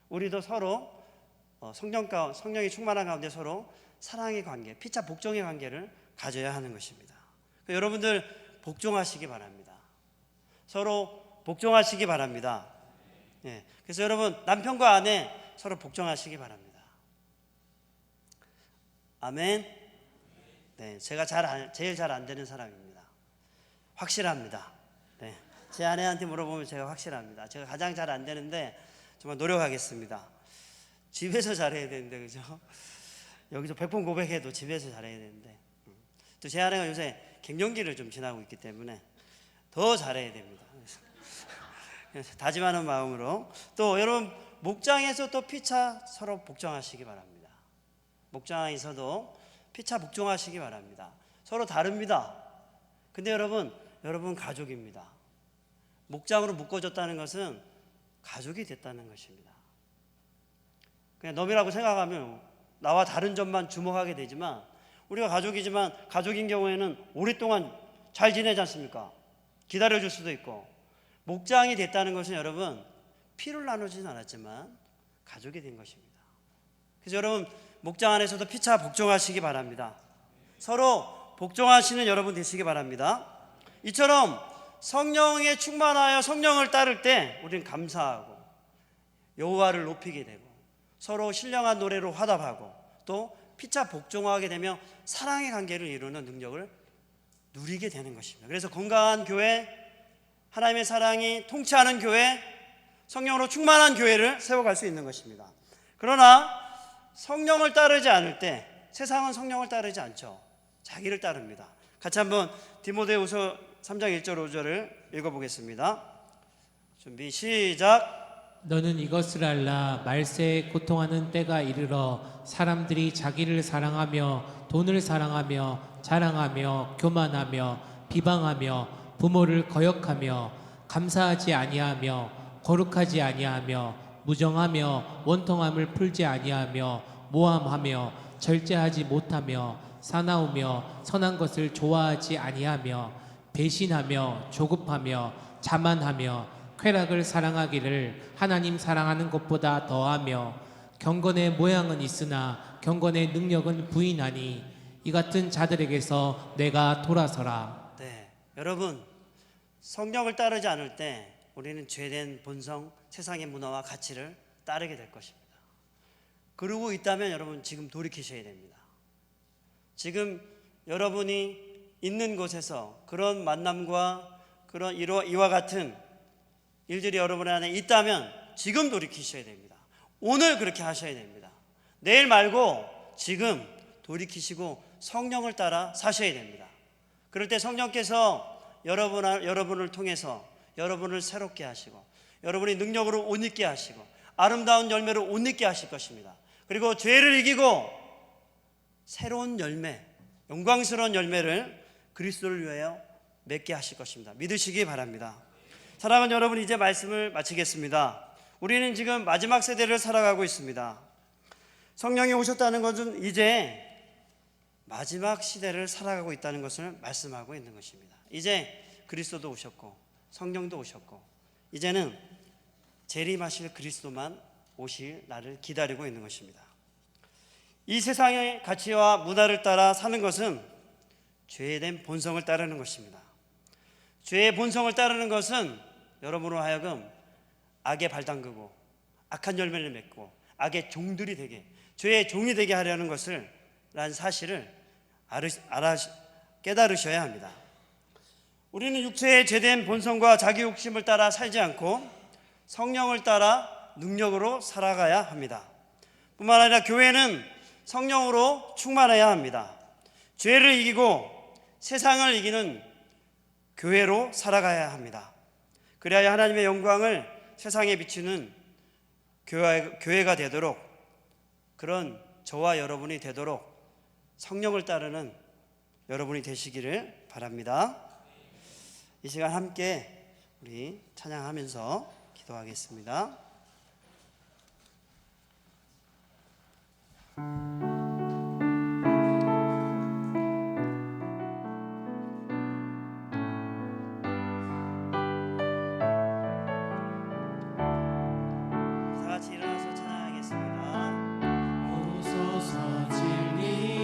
우리도 서로 성령이 충만한 가운데 서로 사랑의 관계, 피차 복종의 관계를 가져야 하는 것입니다. 여러분들 복종하시기 바랍니다. 서로 복종하시기 바랍니다. 예, 그래서 여러분 남편과 아내 서로 복종하시기 바랍니다. 아멘. 네, 제가 제일 잘 안 되는 사람입니다. 확실합니다. 네, 제 아내한테 물어보면 제가 확실합니다. 제가 가장 잘 안 되는데 정말 노력하겠습니다. 집에서 잘해야 되는데, 그죠? 여기서 100번 고백해도 집에서 잘해야 되는데, 또 제 아내가 요새 갱년기를 좀 지나고 있기 때문에 더 잘해야 됩니다. 그래서 다짐하는 마음으로, 또 여러분 목장에서 또 피차 서로 복종하시기 바랍니다. 목장에서도 피차 복종하시기 바랍니다. 서로 다릅니다. 근데 여러분 가족입니다. 목장으로 묶어졌다는 것은 가족이 됐다는 것입니다. 그냥 놈이라고 생각하면 나와 다른 점만 주목하게 되지만, 우리가 가족이지만 가족인 경우에는 오랫동안 잘 지내지 않습니까? 기다려줄 수도 있고. 목장이 됐다는 것은 여러분 피를 나누지는 않았지만 가족이 된 것입니다. 그래서 여러분 목장 안에서도 피차 복종하시기 바랍니다. 서로 복종하시는 여러분 되시기 바랍니다. 이처럼 성령에 충만하여 성령을 따를 때 우리는 감사하고 여호와를 높이게 되고, 서로 신령한 노래로 화답하고, 또 피차 복종하게 되며 사랑의 관계를 이루는 능력을 누리게 되는 것입니다. 그래서 건강한 교회, 하나님의 사랑이 통치하는 교회, 성령으로 충만한 교회를 세워갈 수 있는 것입니다. 그러나 성령을 따르지 않을 때 세상은 성령을 따르지 않죠. 자기를 따릅니다. 같이 한번 디모데후서 3장 1절 5절을 읽어보겠습니다. 준비 시작. 너는 이것을 알라. 말세에 고통하는 때가 이르러 사람들이 자기를 사랑하며 돈을 사랑하며 자랑하며 교만하며 비방하며 부모를 거역하며 감사하지 아니하며 거룩하지 아니하며 무정하며 원통함을 풀지 아니하며 모함하며 절제하지 못하며 사나우며 선한 것을 좋아하지 아니하며 배신하며 조급하며 자만하며 쾌락을 사랑하기를 하나님 사랑하는 것보다 더하며 경건의 모양은 있으나 경건의 능력은 부인하니 이 같은 자들에게서 내가 돌아서라. 네, 여러분 성령을 따르지 않을 때 우리는 죄된 본성, 세상의 문화와 가치를 따르게 될 것입니다. 그러고 있다면 여러분 지금 돌이키셔야 됩니다. 지금 여러분이 있는 곳에서 그런 만남과 그런 이와 같은 일들이 여러분 안에 있다면 지금 돌이키셔야 됩니다. 오늘 그렇게 하셔야 됩니다. 내일 말고 지금 돌이키시고 성령을 따라 사셔야 됩니다. 그럴 때 성령께서 여러분을 통해서 여러분을 새롭게 하시고, 여러분이 능력으로 옷 입게 하시고, 아름다운 열매로 옷 입게 하실 것입니다. 그리고 죄를 이기고 새로운 열매, 영광스러운 열매를 그리스도를 위하여 맺게 하실 것입니다. 믿으시기 바랍니다. 사랑하는 여러분, 이제 말씀을 마치겠습니다. 우리는 지금 마지막 세대를 살아가고 있습니다. 성령이 오셨다는 것은 이제 마지막 시대를 살아가고 있다는 것을 말씀하고 있는 것입니다. 이제 그리스도도 오셨고 성령도 오셨고, 이제는 재림하실 그리스도만 오실 날을 기다리고 있는 것입니다. 이 세상의 가치와 문화를 따라 사는 것은 죄된 본성을 따르는 것입니다. 죄의 본성을 따르는 것은 여러분으로 하여금 악에 발담그고 악한 열매를 맺고 악의 종들이 되게, 죄의 종이 되게 하려는 것을 라는 사실을 깨달으셔야 합니다. 우리는 육체의 죄된 본성과 자기 욕심을 따라 살지 않고 성령을 따라 능력으로 살아가야 합니다. 뿐만 아니라 교회는 성령으로 충만해야 합니다. 죄를 이기고 세상을 이기는 교회로 살아가야 합니다. 그래야 하나님의 영광을 세상에 비추는 교회가 되도록, 그런 저와 여러분이 되도록 성령을 따르는 여러분이 되시기를 바랍니다. 이 시간 함께 우리 찬양하면서 기도하겠습니다. 다 같이 일어나서 찬양하겠습니다. 오소서 진리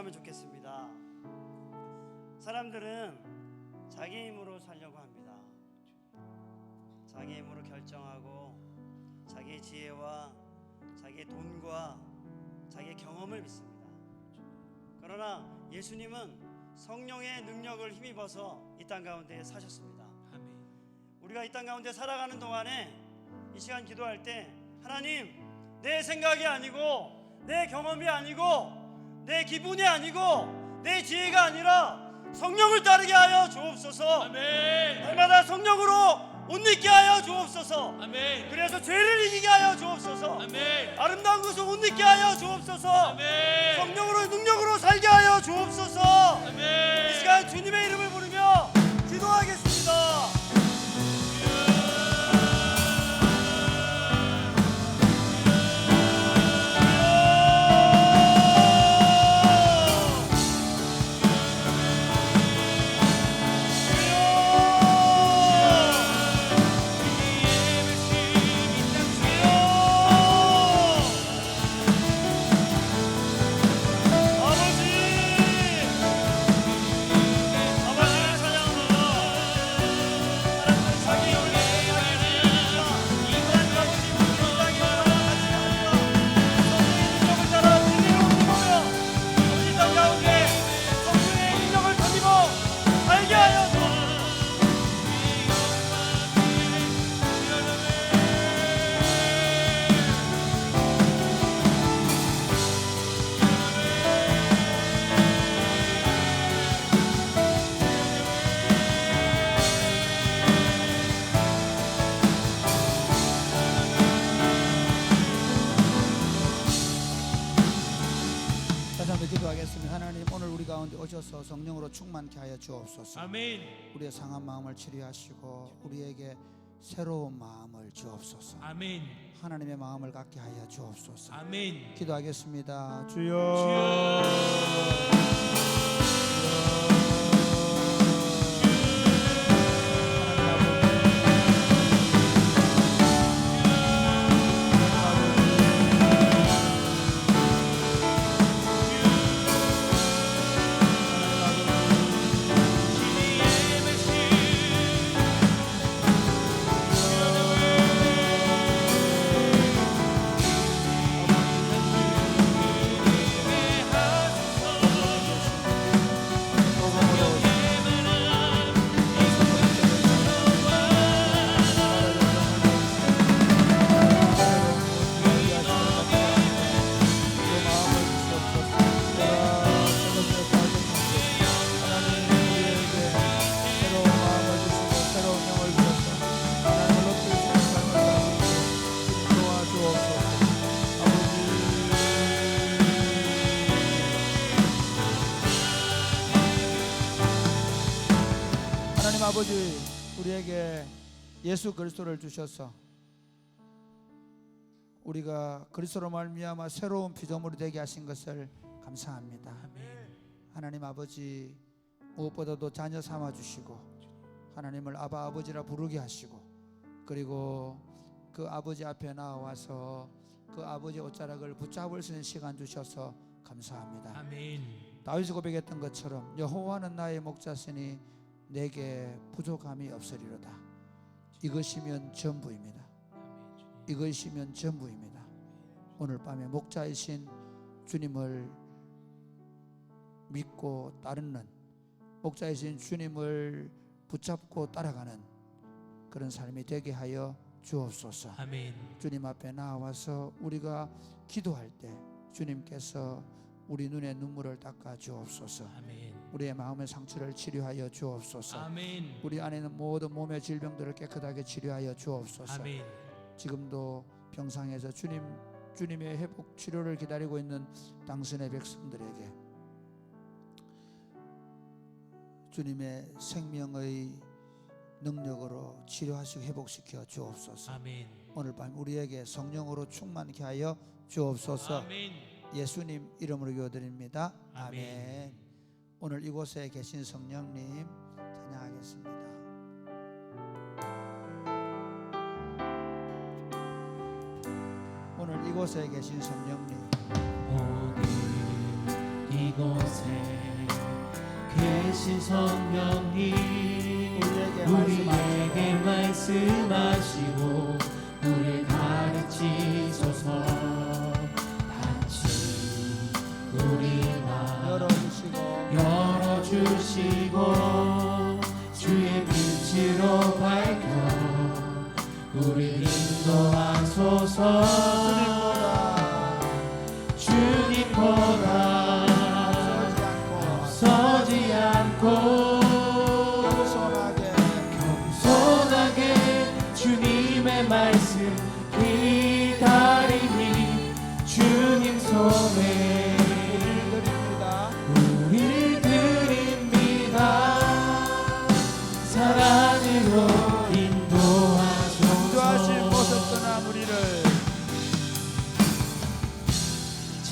살았으면 좋겠습니다. 사람들은 자기 힘으로 살려고 합니다. 자기 힘으로 결정하고 자기의 지혜와 자기의 돈과 자기의 경험을 믿습니다. 그러나 예수님은 성령의 능력을 힘입어서 이 땅 가운데 사셨습니다. 아멘. 우리가 이 땅 가운데 살아가는 동안에 이 시간 기도할 때 하나님, 내 생각이 아니고 내 경험이 아니고 내 기분이 아니고 내 지혜가 아니라 성령을 따르게 하여 주옵소서. 아멘. 날마다 성령으로 옷 입게 하여 주옵소서. 아멘. 그래서 죄를 이기게 하여 주옵소서. 아멘. 아름다운 것을 옷 입게 하여 주옵소서. 아멘. 성령으로 능력으로 살게 하여 주옵소서. 아멘. 이 시간 주님의 이름을 부르며 기도하겠습니다. 다시 한번 기도하겠습니다. 하나님, 오늘 우리 가운데 오셔서 성령으로 충만케 하여 주옵소서. 아멘. 우리의 상한 마음을 치료하시고 우리에게 새로운 마음을 주옵소서. 아멘. 하나님의 마음을 갖게 하여 주옵소서. 아멘. 기도하겠습니다. 주여. 하나님 아버지, 우리에게 예수 그리스도를 주셔서 우리가 그리스도로 말미암아 새로운 피조물이 되게 하신 것을 감사합니다. 하나님 아버지, 무엇보다도 자녀 삼아 주시고 하나님을 아바 아버지라 부르게 하시고, 그리고 그 아버지 앞에 나와서 그 아버지 옷자락을 붙잡을 수 있는 시간 주셔서 감사합니다. 아멘. 다윗이 고백했던 것처럼 여호와는 나의 목자시니 내게 부족함이 없으리로다. 이것이면 전부입니다. 이것이면 전부입니다. 오늘 밤에 목자이신 주님을 믿고 따르는, 목자이신 주님을 붙잡고 따라가는 그런 삶이 되게 하여 주옵소서. 아멘. 주님 앞에 나와서 우리가 기도할 때 주님께서 우리 눈의 눈물을 닦아 주옵소서. 아멘. 우리의 마음의 상처를 치료하여 주옵소서. 아멘. 우리 안에 있는 모든 몸의 질병들을 깨끗하게 치료하여 주옵소서. 아멘. 지금도 병상에서 주님의 회복 치료를 기다리고 있는 당신의 백성들에게 주님의 생명의 능력으로 치료하시고 회복시켜 주옵소서. 아멘. 오늘 밤 우리에게 성령으로 충만케 하여 주옵소서. 아멘. 예수님 이름으로 기도드립니다. 아멘. 아멘. 오늘 이곳에 계신 성령님 찬양하겠습니다. 오늘 이곳에 계신 성령님, 오늘 이곳에 계신 성령님 우리에게 말씀하시고 우리를 가르치소서. 단지 우리 마음 열어주시고 주의 빛으로 밝혀 우리 인도하소서. 주님보다 앞서지 않고 겸손하게 주님의 말씀 기다리니 주님 손에 우릴 드립니다. 사랑으로 인도하소서.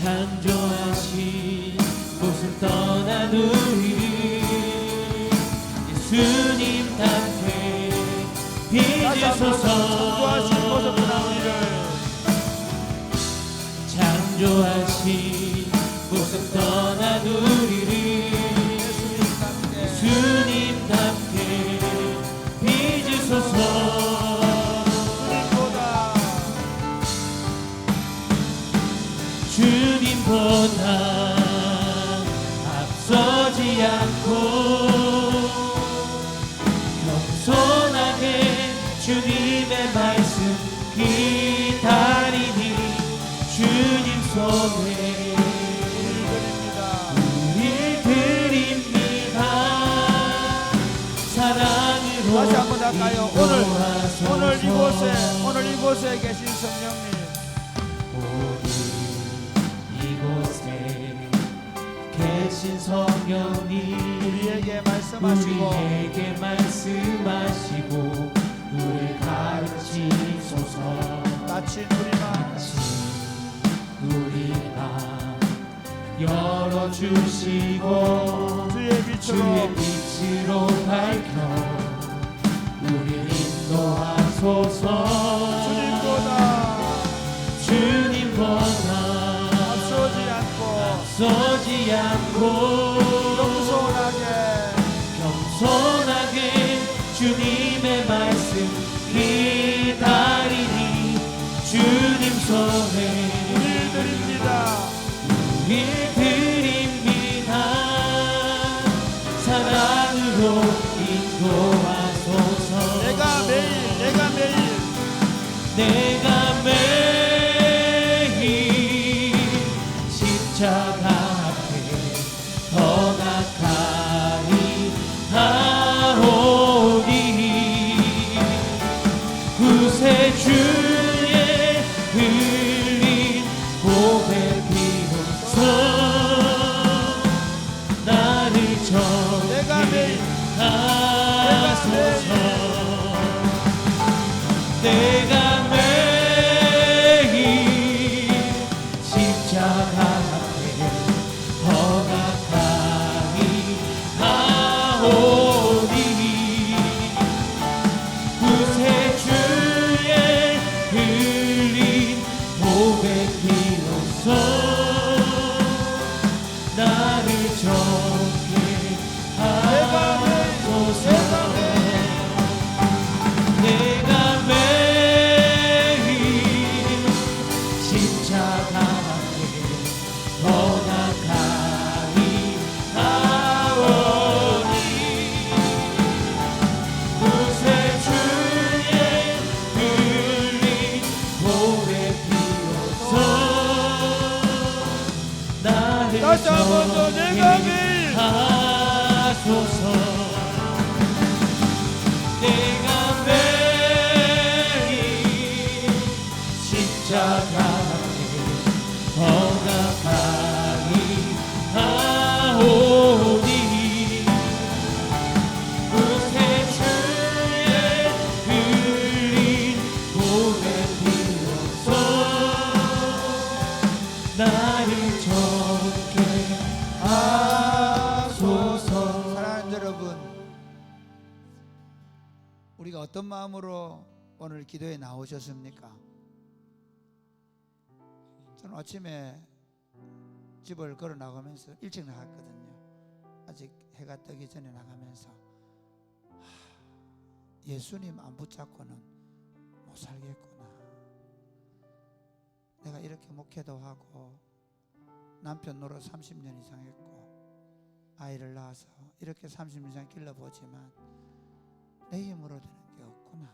창조하신 곳을 떠난 우리 예수님 닮게 빚으소서. 창조하신 곳을 떠난 우리를 예수님 닮게 빚으소서. 주님보다 앞서지 않고 겸손하게 주님의 말씀 기다리니 주님 손에 우릴 드립니다. 사랑으로 다시 한번 할까요? 오늘 이곳에 계신 성령님 이곳에 계신 성령님 우리에게 말씀하시고 우리를 가르치소서. 마침 우리 맘 열어주시고 주의 빛으로 밝혀 우리를 인도하소서. 주님보다 앞서지 않고 겸손하게 주님의 말씀 기다리니 주님 손에 우릴 드립니다. 사랑으로 인도하소서. 내가 매일 십자가 앞에 더 가까이 하오니 구세주의 흘린 보배 비로소 나를 정리하소서. 내가 매일 십자가 앞에 더 가까이 하오니 구세주의 흘린 보배 비로소 나를 정케 하소서. 내가 매일 십자가 앞에 더 가까이 하오니 구세주의 흘린 보배 비로소 나를 다시 한번 더 내가 매일 하소서. 내가 매일 십자가 앞에 더 가까이 하오니 구세주의 흘린 보배 비로소 나를 정케 하소서. 사랑하는 여러분, 우리가 어떤 마음으로 오늘 기도에 나오셨습니까? 저는 아침에 집을 걸어 나가면서 일찍 나갔거든요. 아직 해가 뜨기 전에 나가면서 예수님 안 붙잡고는 못 살겠구나. 내가 이렇게 목회도 하고 남편 노릇 30년 이상 했고 아이를 낳아서 이렇게 30년 이상 길러보지만 내 힘으로 되는 게 없구나.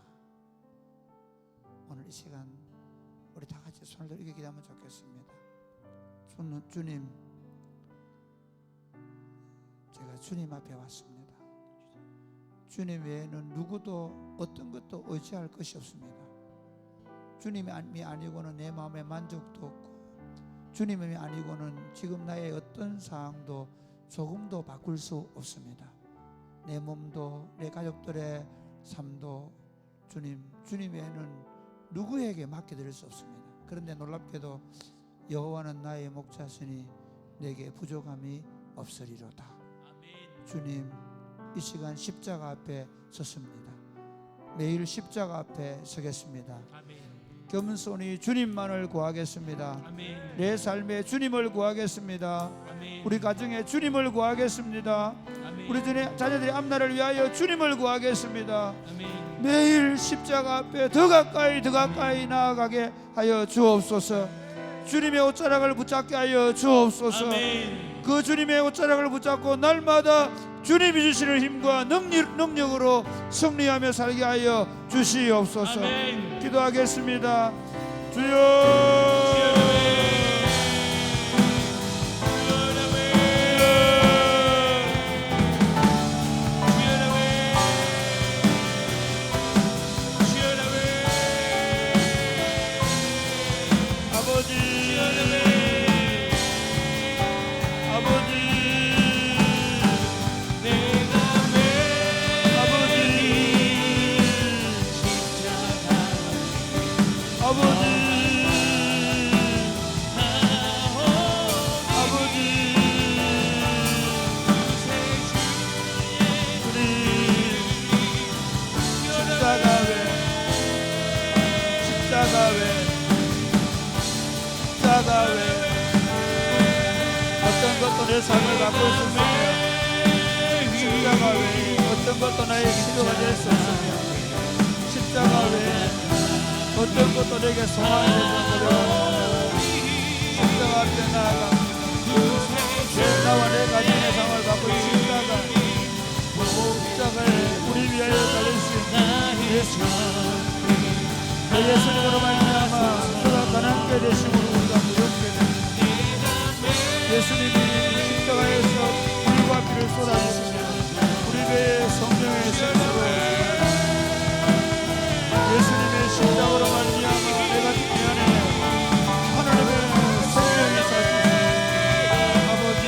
오늘 이 시간 우리 다 같이 손을 들고 기도하면 좋겠습니다. 주님, 제가 주님 앞에 왔습니다. 주님 외에는 누구도 어떤 것도 의지할 것이 없습니다. 주님이 아니고는 내 마음에 만족도 없고 주님이 아니고는 지금 나의 어떤 상황도 조금도 바꿀 수 없습니다. 내 몸도 내 가족들의 삶도 주님 외에는 누구에게 맡겨드릴 수 없습니다. 그런데 놀랍게도 여호와는 나의 목자시니 내게 부족함이 없으리로다. 주님, 이 시간 십자가 앞에 섰습니다. 매일 십자가 앞에 서겠습니다. 겸손히 주님만을 구하겠습니다. 내 삶에 주님을 구하겠습니다. 우리 가정에 주님을 구하겠습니다. 우리 자녀들의 앞날을 위하여 주님을 구하겠습니다. 매일 십자가 앞에 더 가까이 나아가게 하여 주옵소서. 주님의 옷자락을 붙잡게 하여 주옵소서. 그 주님의 옷자락을 붙잡고 날마다 주님이 주시는 힘과 능력으로 승리하며 살게 하여 주시옵소서. 기도하겠습니다. 주여, 십자가 외 어떤 것도 내 삶을 바꿀 수 없으며 십자가 외 어떤 것도 나의 치료가 될 수 없으며 십자가 외 어떤 것도 내게 소망이 될 수 없으며 십자가 앞에 나아가 나와 내 가정의 상을 바꿀 십자가에 우리 위하여 달리신 예수, 예수님으로 말미암아 그가 가난케 되심으로 우리가 무겁게 됩니다. 예수님이 십자가에서 불과 피를 쏟아주시며 우리 배에 성령의 생수로 예수님의 십자가로 말미암아 내가 이 안에 하나님의 성령이 살고 아버지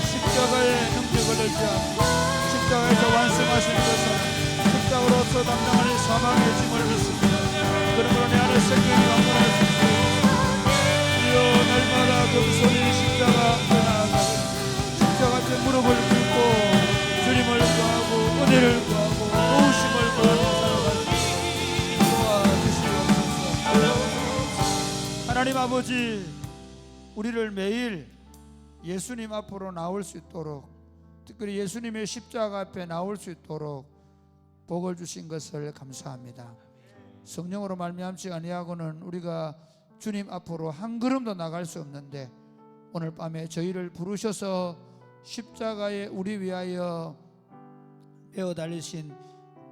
십자가의 능력을 의지하며 십자가에서 완성하신 것은 십자가로서 담당하는 사망의 짐을 믿습니다. 그러므로 내 안에 생명이 강건할 수 있습니다. 주여, 날마다 겸손히 십자가 앞에 나아가 십자가 앞에 무릎을 꿇고 주님을 구하고 은혜를 구하고 도우심을 구하며 살아갈 수 있도록 도와주시옵소서. 하나님 아버지, 우리를 매일 예수님 앞으로 나올 수 있도록, 특별히 예수님의 십자가 앞에 나올 수 있도록 복을 주신 것을 감사합니다. 성령으로 말미암지 아니하고는 우리가 주님 앞으로 한 걸음도 나갈 수 없는데 오늘 밤에 저희를 부르셔서 십자가에 우리 위하여 매어 달리신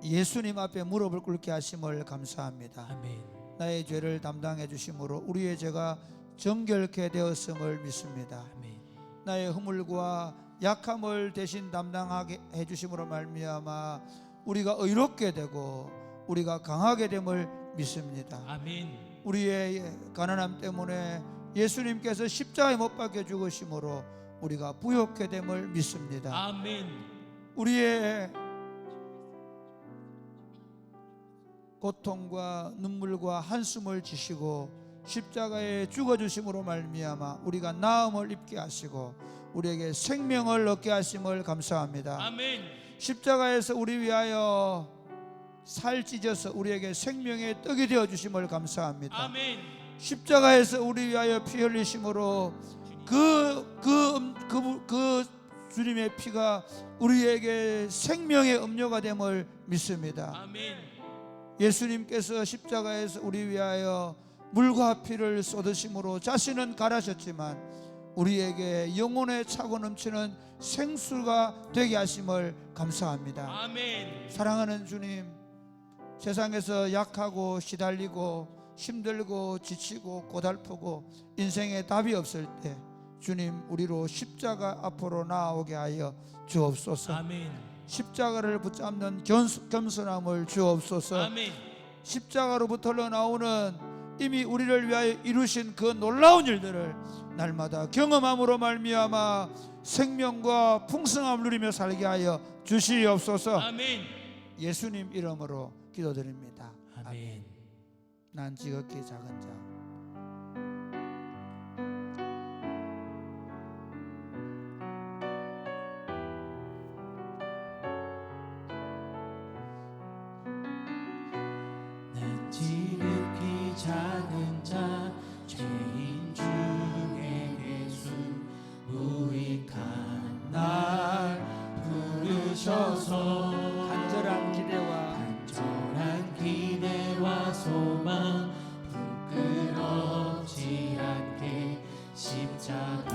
예수님 앞에 무릎을 꿇게 하심을 감사합니다. 아멘. 나의 죄를 담당해 주심으로 우리의 죄가 정결케 되었음을 믿습니다. 아멘. 나의 허물과 약함을 대신 담당하게 해주심으로 말미암아 우리가 의롭게 되고 우리가 강하게 됨을 믿습니다. 아멘. 우리의 가난함 때문에 예수님께서 십자가에 못 박혀 죽으심으로 우리가 부욕게 됨을 믿습니다. 아멘. 우리의 고통과 눈물과 한숨을 지시고 십자가에 죽어주심으로 말미암아 우리가 나음을 입게 하시고 우리에게 생명을 얻게 하심을 감사합니다. 아멘. 십자가에서 우리 위하여 살 찢어서 우리에게 생명의 떡이 되어 주심을 감사합니다. 아멘. 십자가에서 우리 위하여 피 흘리심으로 그 주님의 피가 우리에게 생명의 음료가 됨을 믿습니다. 아멘. 예수님께서 십자가에서 우리 위하여 물과 피를 쏟으심으로 자신은 가라셨지만 우리에게 영혼에 차고 넘치는 생수가 되게 하심을 감사합니다. 아멘. 사랑하는 주님, 세상에서 약하고 시달리고 힘들고 지치고 고달프고 인생에 답이 없을 때 주님, 우리로 십자가 앞으로 나아오게 하여 주옵소서. 아멘. 십자가를 붙잡는 겸손함을 주옵소서. 아멘. 십자가로부터 나오는 이미 우리를 위하여 이루신 그 놀라운 일들을 날마다 경험함으로 말미암아 생명과 풍성함을 누리며 살게 하여 주시옵소서. 아멘. 예수님 이름으로 기도드립니다. 아멘. 난 지극히 작은 자. 난 지극히 작은 자, 죄인 중에 예수 무익한 날 부르셔서 간절한 기대와 간절한 기대와 소망 부끄럽지 않게 십자가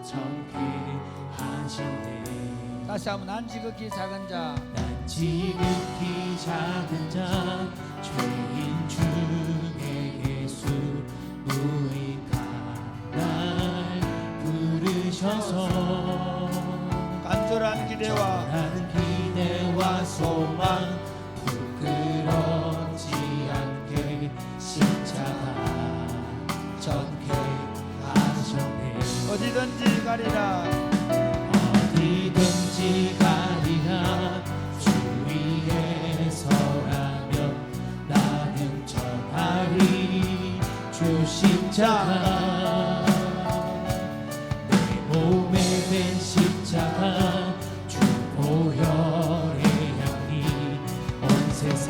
정케 하셨네. 다시 한번 난 지극히 작은 자. 난 지극히 작은 자, 죄인 중에 예수 무익한 날 부르셔서 간절한 기대와 간절한 기대와 소망 부끄럽지 않게 십자가 전케 하셨네. 어디든지 가리라. 어디든지 가리라. 주 위에 서라면 나는 전하리. 주 십자가 내 몸에 된 십자가 주 보혈의 향이 온 세상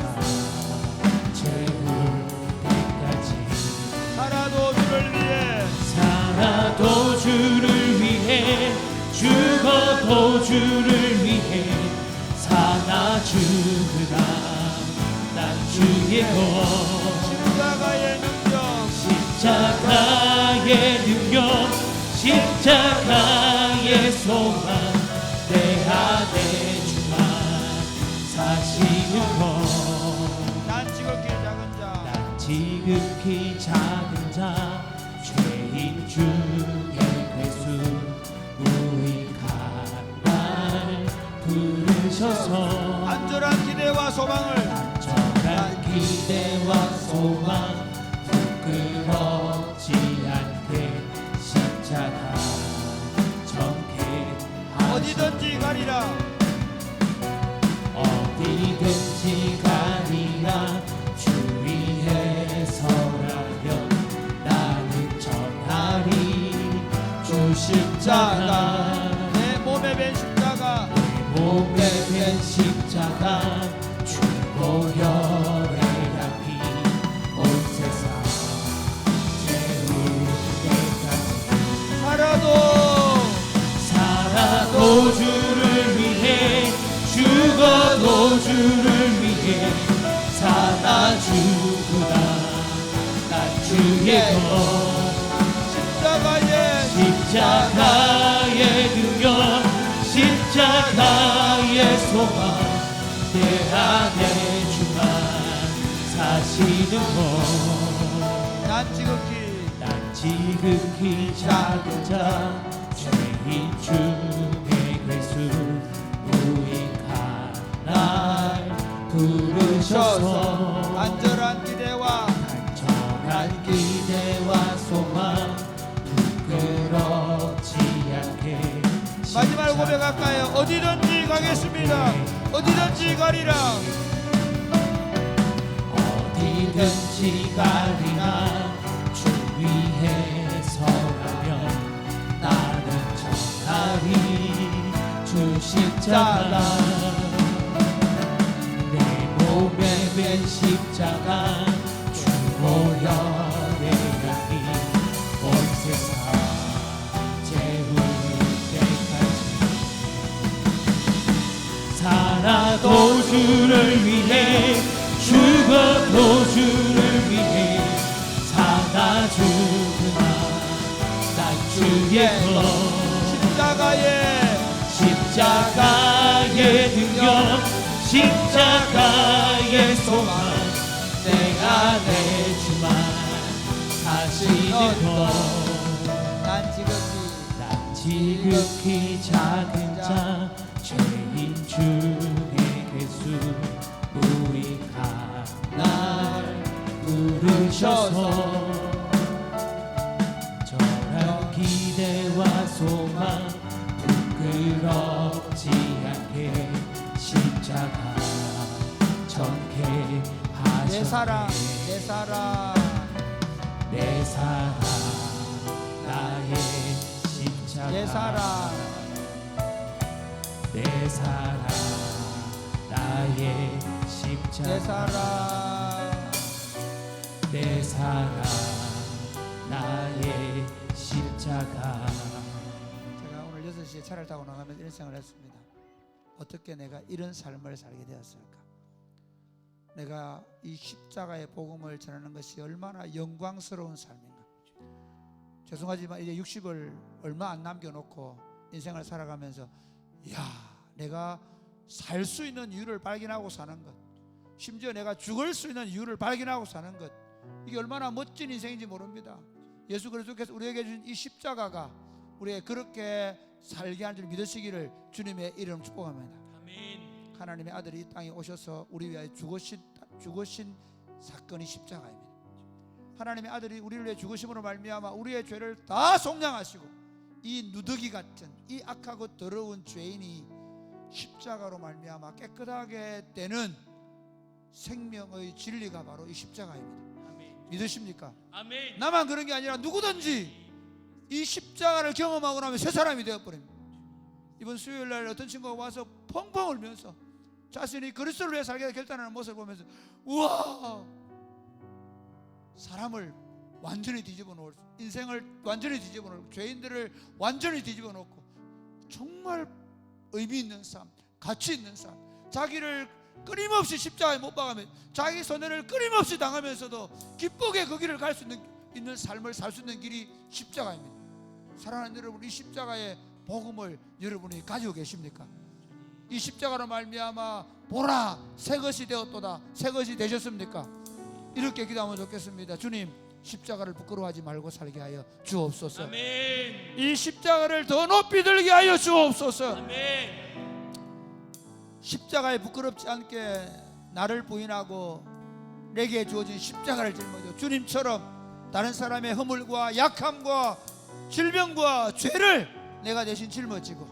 채울 때까지 살아도 주를 위해 살아도 주를 위해 죽어도 주를 위해 사나 죽으나 난 주의 것. 십자가의 능력 십자가의 능력 십자가의 소망 내 안에 주만 사시는 것. 난 지극히 작은 자. 난 지극히 작은 자, 죄인 중에 괴수 무익한 날 부르셔서 간절한 기대와 소망을 간절한 기대와 소망 부끄럽지 않게 십자가 정케 어디든지 가리라. 어디든지 가리라. 주 위에 서라면 나는 전하리. 주 십자가 내 몸에 밴 십자가 내 몸에 밴 십자가 주 보혈의 향이 온 세상 채울 때까지 살아도 주를 위해 죽어도 주를 위해 사나 죽으나 난 주의 것. 십자가의 능력 십자가의 소망 내 안에 주만 사시는 것. 난 지극히 작은 자, 죄인 중에 괴수 무익한 날 부르셔서 간절한 기대와 간절한 기대와 소망 부끄럽지 않게 마지막 고백할까요? 어디든지 가겠습니다. 어디든지 가리라. 어디든지 가리라. 주 위에 서라면 나는 전하리. 주 십자가 내 몸에 밴 십자가 주 보혈의 향이 온 세상 주를 위해 죽어도 주를 위해 사나 죽으나 난 주의 십자가의 능력 십자가의 소망 내가 내 주만 사시는 것 난 지극히 작은 자 죄인 중에 개수 무익한 날 부르셔서 저런 기대와 소망 부끄럽지 않게 십자가 전개하셨네. 내 사랑 나의 십자가 내 사랑 나의 십자가 내 사랑 나의 십자가. 제가 오늘 6시에 차를 타고 나가면서 이런 생각을 했습니다. 어떻게 내가 이런 삶을 살게 되었을까? 내가 이 십자가의 복음을 전하는 것이 얼마나 영광스러운 삶인가. 죄송하지만 이제 60을 얼마 안 남겨놓고 인생을 살아가면서 야, 내가 살 수 있는 이유를 발견하고 사는 것, 심지어 내가 죽을 수 있는 이유를 발견하고 사는 것, 이게 얼마나 멋진 인생인지 모릅니다. 예수 그리스도께서 우리에게 주신 이 십자가가 우리에게 그렇게 살게 하는 줄 믿으시기를 주님의 이름 축복합니다. 아멘. 하나님의 아들이 이 땅에 오셔서 우리 위하여 죽으신 사건이 십자가입니다. 하나님의 아들이 우리를 위해 죽으심으로 말미암아 우리의 죄를 다 속량하시고 이 누더기 같은 이 악하고 더러운 죄인이 십자가로 말미암아 깨끗하게 되는 생명의 진리가 바로 이 십자가입니다. 아멘. 믿으십니까? 아멘. 나만 그런 게 아니라 누구든지 이 십자가를 경험하고 나면 새 사람이 되어버립니다. 이번 수요일날 어떤 친구가 와서 펑펑 울면서 자신이 그리스도를 위해 살게 결단하는 모습을 보면서 우와, 사람을 완전히 뒤집어 놓을, 인생을 완전히 뒤집어 놓고 죄인들을 완전히 뒤집어 놓고 정말 의미 있는 삶, 가치 있는 삶, 자기를 끊임없이 십자가에 못 박으며 자기 손해를 끊임없이 당하면서도 기쁘게 그 길을 갈 수 있는 삶을 살 수 있는 길이 십자가입니다. 사랑하는 여러분, 이 십자가의 복음을 여러분이 가지고 계십니까? 이 십자가로 말미암아 보라 새 것이 되었도다, 새 것이 되셨습니까? 이렇게 기도하면 좋겠습니다. 주님, 십자가를 부끄러워하지 말고 살게 하여 주옵소서. 아멘. 이 십자가를 더 높이 들게 하여 주옵소서. 아멘. 십자가에 부끄럽지 않게 나를 부인하고 내게 주어진 십자가를 짊어져 주님처럼 다른 사람의 허물과 약함과 질병과 죄를 내가 대신 짊어지고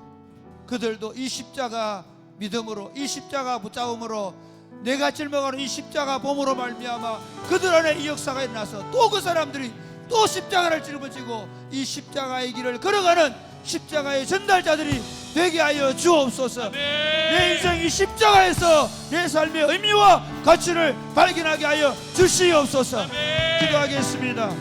그들도 이 십자가 믿음으로, 이 십자가 붙잡음으로, 내가 짊어가는 이 십자가 봄으로 말미암아 그들 안에 이 역사가 일어나서 또 그 사람들이 또 십자가를 짊어지고 이 십자가의 길을 걸어가는 십자가의 전달자들이 되게 하여 주옵소서. 내 인생 이 십자가에서 내 삶의 의미와 가치를 발견하게 하여 주시옵소서. 기도하겠습니다.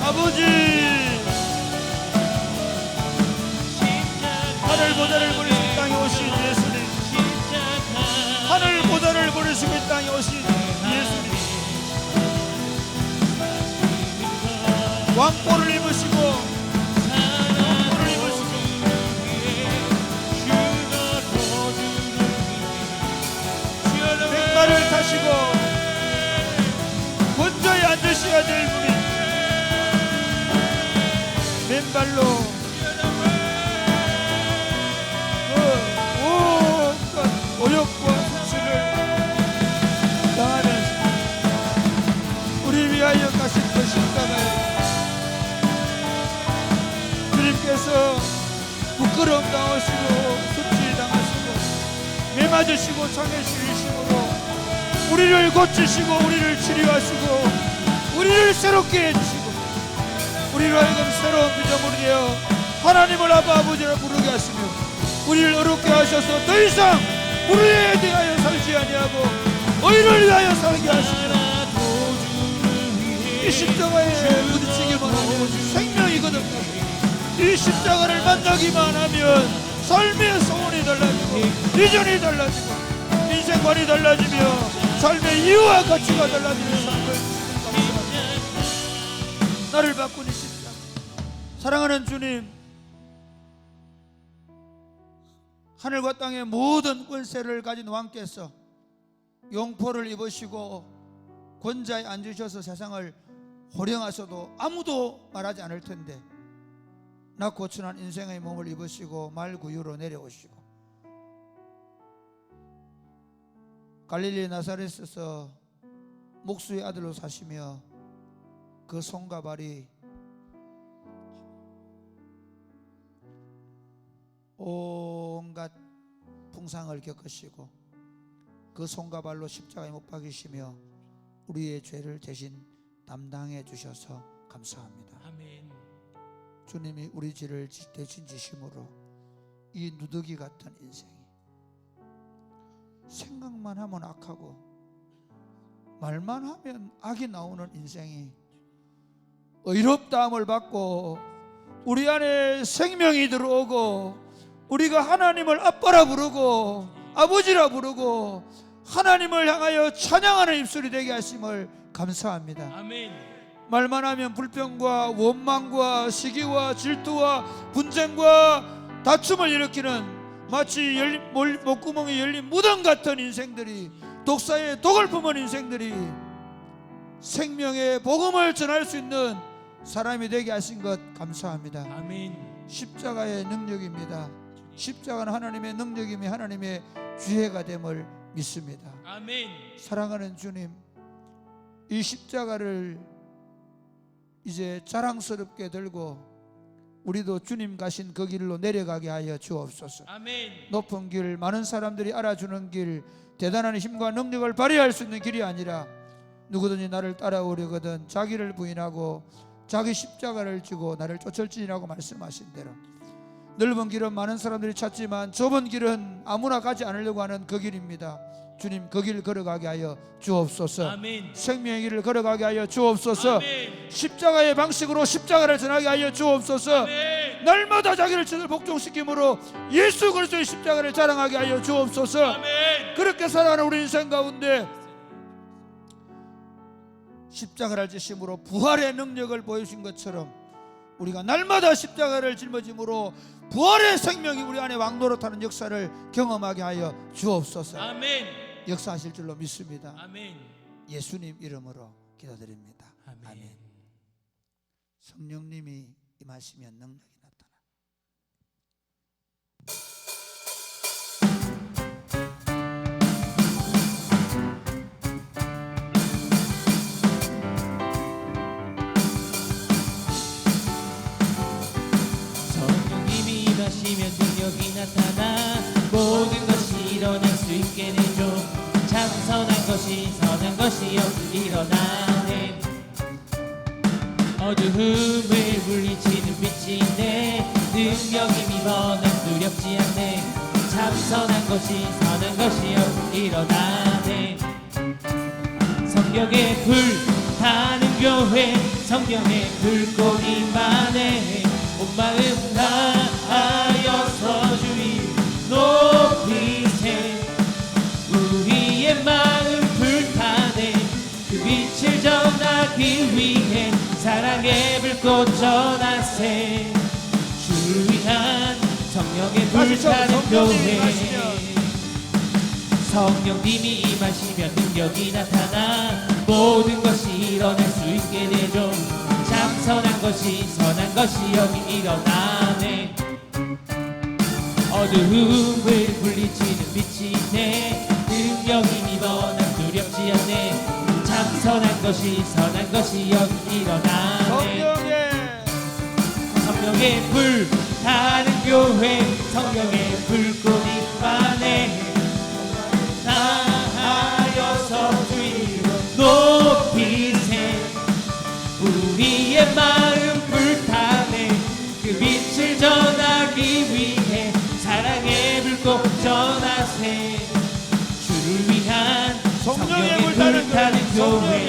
아버지, 하늘 보좌를 버리시고 이 땅에 오신 예수님, 하늘 보좌를 버리시고 이 땅에 오신 예수님, 왕복을 입으시고 백마를 타시고 권좌에 앉으셔야 될 분이 맨발로 온갖 오역과 수치를 당하면서 우리 위하여 가신 그 십자가에 주님께서 부끄러움 당하시고 수치 당하시고 매 맞으시고 창에 실리심으로 우리를 고치시고 우리를 치료하시고 우리를 새롭게 해주시고 우리로 하여금 새로운 피조물이 되어 하나님을 아빠 아버지라 부르게 하시며 우리를 어렵게 하셔서 더 이상 불의에 대하여 살지 아니하고 의를 위하여 살게 하시며 이 십자가에 부딪히기만 하면 생명이거든요. 이 십자가를 만나기만 하면 삶의 소원이 달라지고 비전이 달라지고 인생관이 달라지며 삶의 이유와 가치가 달라지는 삶을 감사합니다. 나를 바꾸니 십자가. 사랑하는 주님, 하늘과 땅의 모든 권세를 가진 왕께서 용포를 입으시고 권자에 앉으셔서 세상을 호령하셔도 아무도 말하지 않을 텐데 낳고 천한 인생의 몸을 입으시고 말구유로 내려오시고 갈릴리 나사렛에서 목수의 아들로 사시며 그 손과 발이 온갖 풍상을 겪으시고 그 손과 발로 십자가에 못 박이시며 우리의 죄를 대신 담당해 주셔서 감사합니다. 아멘. 주님이 우리 죄를 대신 지심으로 이 누더기 같은 인생이 생각만 하면 악하고 말만 하면 악이 나오는 인생이 의롭다함을 받고 우리 안에 생명이 들어오고 우리가 하나님을 아빠라 부르고 아버지라 부르고 하나님을 향하여 찬양하는 입술이 되게 하심을 감사합니다. 아멘. 말만 하면 불평과 원망과 시기와 질투와 분쟁과 다툼을 일으키는 마치 목구멍이 열린 무덤 같은 인생들이, 독사의 독을 품은 인생들이 생명의 복음을 전할 수 있는 사람이 되게 하신 것 감사합니다. 아멘. 십자가의 능력입니다. 십자가는 하나님의 능력이며 하나님의 지혜가 됨을 믿습니다. 아멘. 사랑하는 주님, 이 십자가를 이제 자랑스럽게 들고 우리도 주님 가신 그 길로 내려가게 하여 주옵소서. 아멘. 높은 길, 많은 사람들이 알아주는 길, 대단한 힘과 능력을 발휘할 수 있는 길이 아니라 누구든지 나를 따라오려거든 자기를 부인하고 자기 십자가를 지고 나를 쫓을지니라고 말씀하신 대로 넓은 길은 많은 사람들이 찾지만 좁은 길은 아무나 가지 않으려고 하는 그 길입니다. 주님, 그 길 걸어가게 하여 주옵소서. 아멘. 생명의 길을 걸어가게 하여 주옵소서. 아멘. 십자가의 방식으로 십자가를 전하게 하여 주옵소서. 아멘. 날마다 자기를 제대로 복종시킴으로 예수 그리스도의 십자가를 자랑하게 하여 주옵소서. 아멘. 그렇게 살아가는 우리 인생 가운데 십자가를 지심으로 부활의 능력을 보여주신 것처럼 우리가 날마다 십자가를 짊어짐으로 부활의 생명이 우리 안에 왕노릇하는 역사를 경험하게 하여 주옵소서. 아멘. 역사하실 줄로 믿습니다. 아멘. 예수님 이름으로 기도드립니다. 아멘. 성령님이 임하시면 능력이 나타나. 성령님이 임하시면 능력이 나타나 모든 것이 일어날 수 있게 되죠. 참 선한 것이 선한 것이요 일어나네. 어두움을 물리치는 빛이 있네. 능력이 미번한 두렵지 않네. 참 선한 것이 선한 것이요 일어나네. 성령의 불 타는 교회, 성령의 불꽃이만해. 온 마음 다하여서 주의 높이세. 우리의 마음 불타네. 그 빛을 전하기 위해 사랑의 불꽃 전하세. 주를 위한 성령의 불타는 교회. 성령님이 임하시면 능력이 나타나 모든 것이 일어날 수 있게 되죠. 참 선한 것이 선한 것이 여기 일어나네. 어두움을 물리치는 빛이 있네. 능력이 미번한 두렵지 않네. 참 선한 것이 선한 것이 여기 일어나네. 성령의 불 타는 교회, 성령의 불꽃이 빠네. 나하여서 주의로 높이세. 우리의 마음 불타네. 그 빛을 전 성령의 불타는 교회,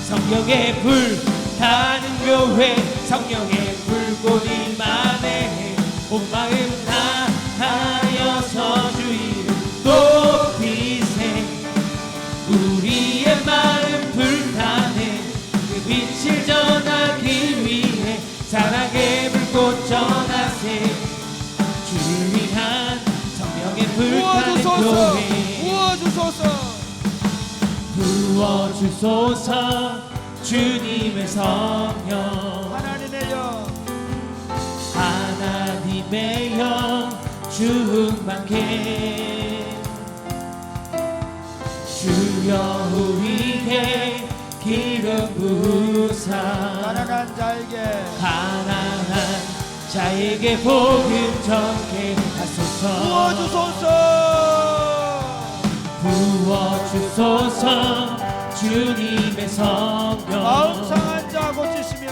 성령의 불타는 교회, 성령의 불꽃이 맘에 온 마음 다하여서 주 이름 높이세. 우리의 마음 불타네 그 빛을 전하기 위해 사랑의 불꽃 전하세. 주를 위한 성령의 불타는 교회 부어주소서. 주님의 성령 하나님의 영 충만케. 주여 우리에게 기름 부으사. 가난한 자에게 복음 전케 하소서. 부어주소서. 주님의 성령 마음 상한 자 고치시며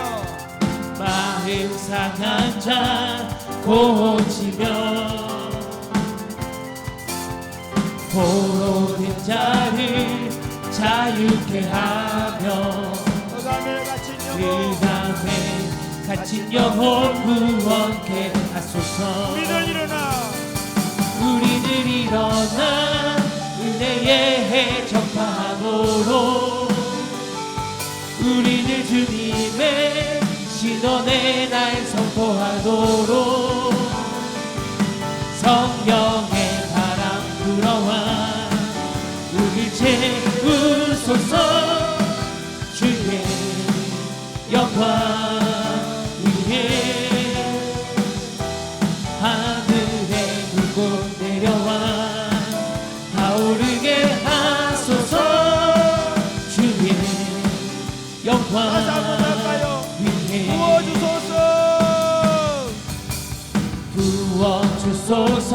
마음 상한 자 고치며 포로된 자를 자유케 하며 그 다음에 갇힌 영혼 구원케 하소서. 우리들 일어나 은혜의 해 전파하도록. 우리들 주님의 신원의 날 선포하도록. 성령의 바람 불어와 우릴 채우소서. 주의 영광 위에 하늘의 불꽃 내려와 타오르게 하소서. 주의 영광 위에 부어주소서.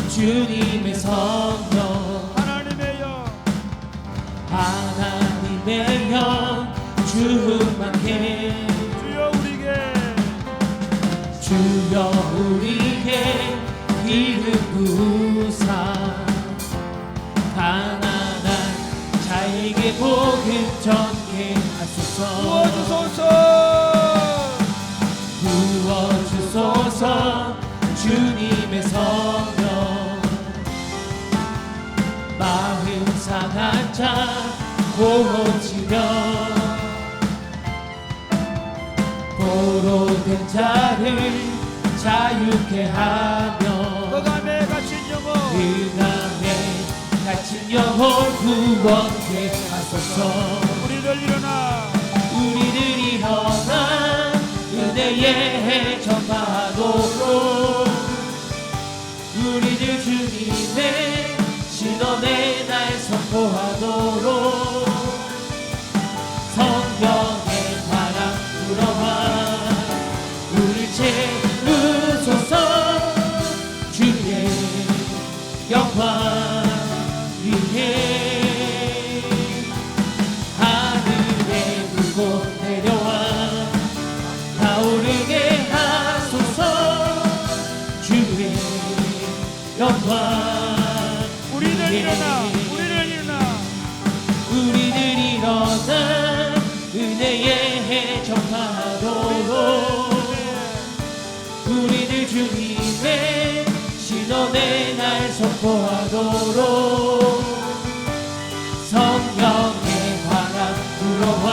주님의 성령 하나님의 영 충만케. 주여 우리에게 기름 부으사. 가난한 자에게 복음 전케 하소서. 부어주소서. 주님의 성령 마음 상한 자 고치며 포로된 자를 자유케 하며 그 감에 갇힌 영혼 구원케 하소서. 우리들 일어나 은혜의 해 전파하도록. 우리들 주님의 신원의 날 선포하도록. 성령의 바람 불어와 우릴 채우소서. 주의 영광 위에 하늘의 불꽃 내려와 타오르게 하소서. 주의 영광 우리들 일어나 은혜의 해 전파하도록. 우리들 주님의 신원의 날 선포하도록. 성령의 바람 불어와